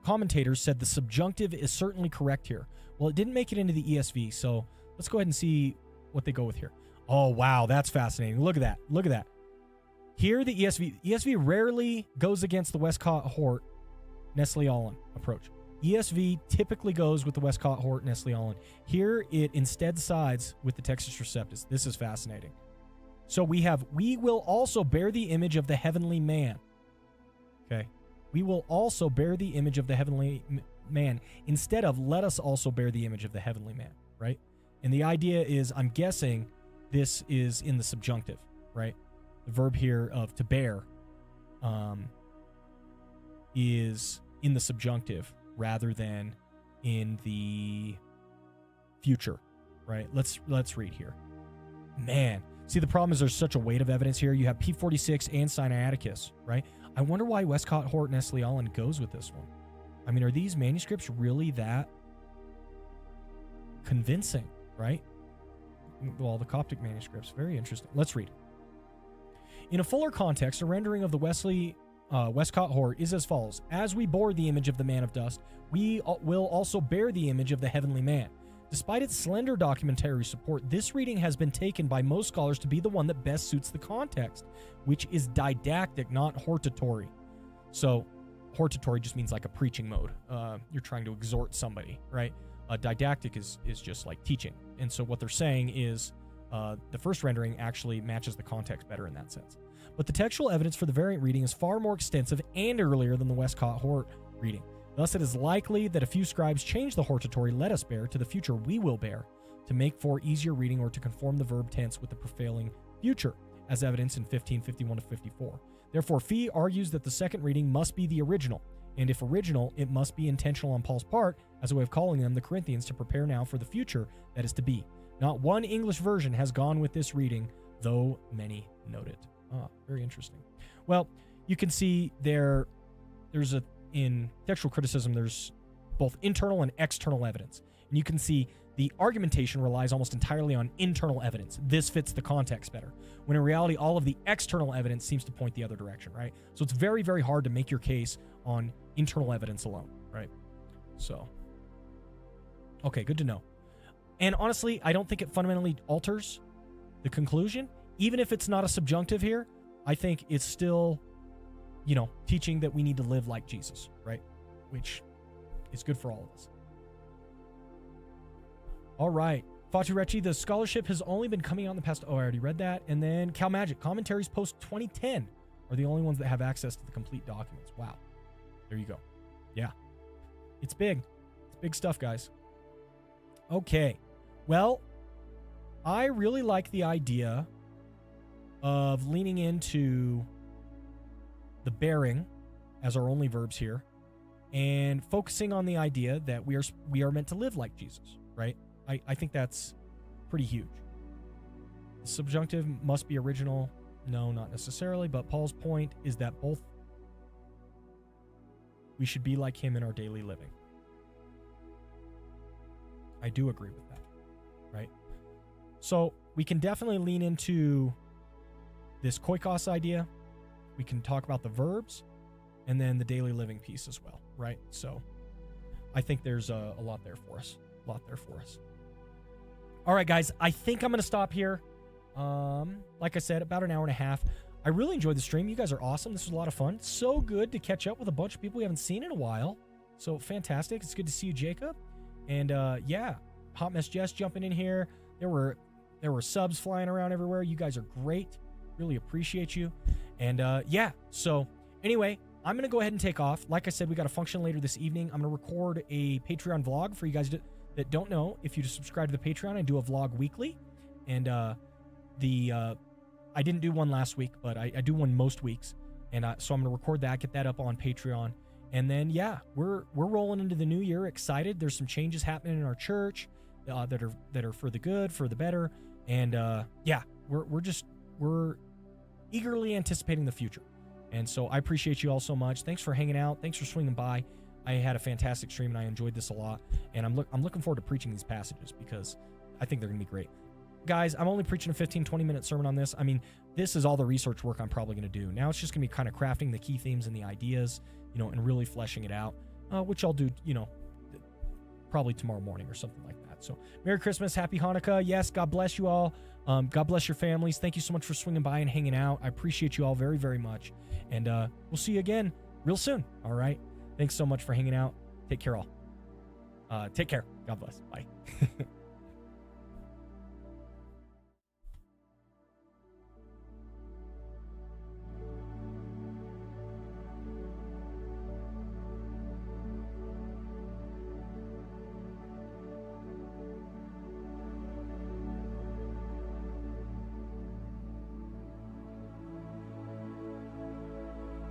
commentators said the subjunctive is certainly correct here. Well, it didn't make it into the ESV, so let's go ahead and see what they go with here. Oh, wow, that's fascinating. Look at that. Here, the ESV rarely goes against the Westcott-Hort Nestle-Aland approach. ESV typically goes with the Westcott-Hort Nestle-Aland. Here, it instead sides with the Textus Receptus. This is fascinating. So we will also bear the image of the heavenly man. Okay. We will also bear the image of the heavenly man instead of let us also bear the image of the heavenly man, right? And the idea is, I'm guessing this is in the subjunctive, right? the verb here of to bear is in the subjunctive rather than in the future, right? Let's read here. Man, see, the problem is there's such a weight of evidence here. You have P46 and Sinaiticus, right? I wonder why Westcott, Hort, and S. Leollin goes with this one. I mean, are these manuscripts really that convincing, right? Well, the Coptic manuscripts, very interesting. Let's read. In a fuller context, a rendering of the Westcott Hort is as follows. As we bore the image of the man of dust, we will also bear the image of the heavenly man. Despite its slender documentary support, this reading has been taken by most scholars to be the one that best suits the context, which is didactic, not hortatory. So, hortatory just means like a preaching mode. You're trying to exhort somebody, right? Didactic is just like teaching. And so what they're saying is the first rendering actually matches the context better in that sense. But the textual evidence for the variant reading is far more extensive and earlier than the Westcott Hort reading. Thus, it is likely that a few scribes changed the hortatory "let us bear" to the future "we will bear" to make for easier reading or to conform the verb tense with the prevailing future, as evidenced in 1551 to 54. Therefore, Fee argues that the second reading must be the original, and if original, it must be intentional on Paul's part as a way of calling them, the Corinthians, to prepare now for the future that is to be. Not one English version has gone with this reading, though many note it. Very interesting. Well, you can see in textual criticism, there's both internal and external evidence. And you can see the argumentation relies almost entirely on internal evidence. This fits the context better. When in reality, all of the external evidence seems to point the other direction, right? So it's very, very hard to make your case on internal evidence alone, right? So, okay, good to know. And honestly, I don't think it fundamentally alters the conclusion. Even if it's not a subjunctive here, I think it's still, teaching that we need to live like Jesus, right? Which is good for all of us. All right. Fatu Recchi, the scholarship has only been coming out in the past. Oh, I already read that. And then Cal Magic, commentaries post 2010 are the only ones that have access to the complete documents. Wow. There you go. Yeah. It's big. It's big stuff, guys. Okay. Well, I really like the idea of leaning into the bearing as our only verbs here and focusing on the idea that we are meant to live like Jesus, right? I think that's pretty huge. The subjunctive must be original. No, not necessarily, but Paul's point is that both we should be like him in our daily living. I do agree with that, right? So we can definitely lean into this koikos idea. We can talk about the verbs and then the daily living piece as well, right? So I think there's a lot there for us. All right, guys, I think I'm going to stop here. Like I said, about an hour and a half. I really enjoyed the stream. You guys are awesome. This was a lot of fun. So good to catch up with a bunch of people we haven't seen in a while. So fantastic. It's good to see you, Jacob. And yeah, Hot Mess Jess jumping in here. There were subs flying around everywhere. You guys are great. Really appreciate you. And yeah, so anyway, I'm going to go ahead and take off. Like I said, we got a function later this evening. I'm going to record a Patreon vlog for you guys that don't know. If you just subscribe to the Patreon, I do a vlog weekly. And I didn't do one last week, but I do one most weeks. And so I'm going to record that, get that up on Patreon. And then, yeah, we're rolling into the new year, excited. There's some changes happening in our church that are for the good, for the better. And yeah, we're eagerly anticipating the future. And so I appreciate you all so much. Thanks for hanging out. Thanks for swinging by. I had a fantastic stream and I enjoyed this a lot. And I'm looking forward to preaching these passages because I think they're going to be great. Guys, I'm only preaching a 15-20 minute sermon on this. I mean, this is all the research work I'm probably going to do. Now it's just going to be kind of crafting the key themes and the ideas, and really fleshing it out, which I'll do, probably tomorrow morning or something like that. So Merry Christmas, Happy Hanukkah. Yes, God bless you all. God bless your families. Thank you so much for swinging by and hanging out. I appreciate you all very, very much. And we'll see you again real soon. All right. Thanks so much for hanging out. Take care all. Take care. God bless. Bye.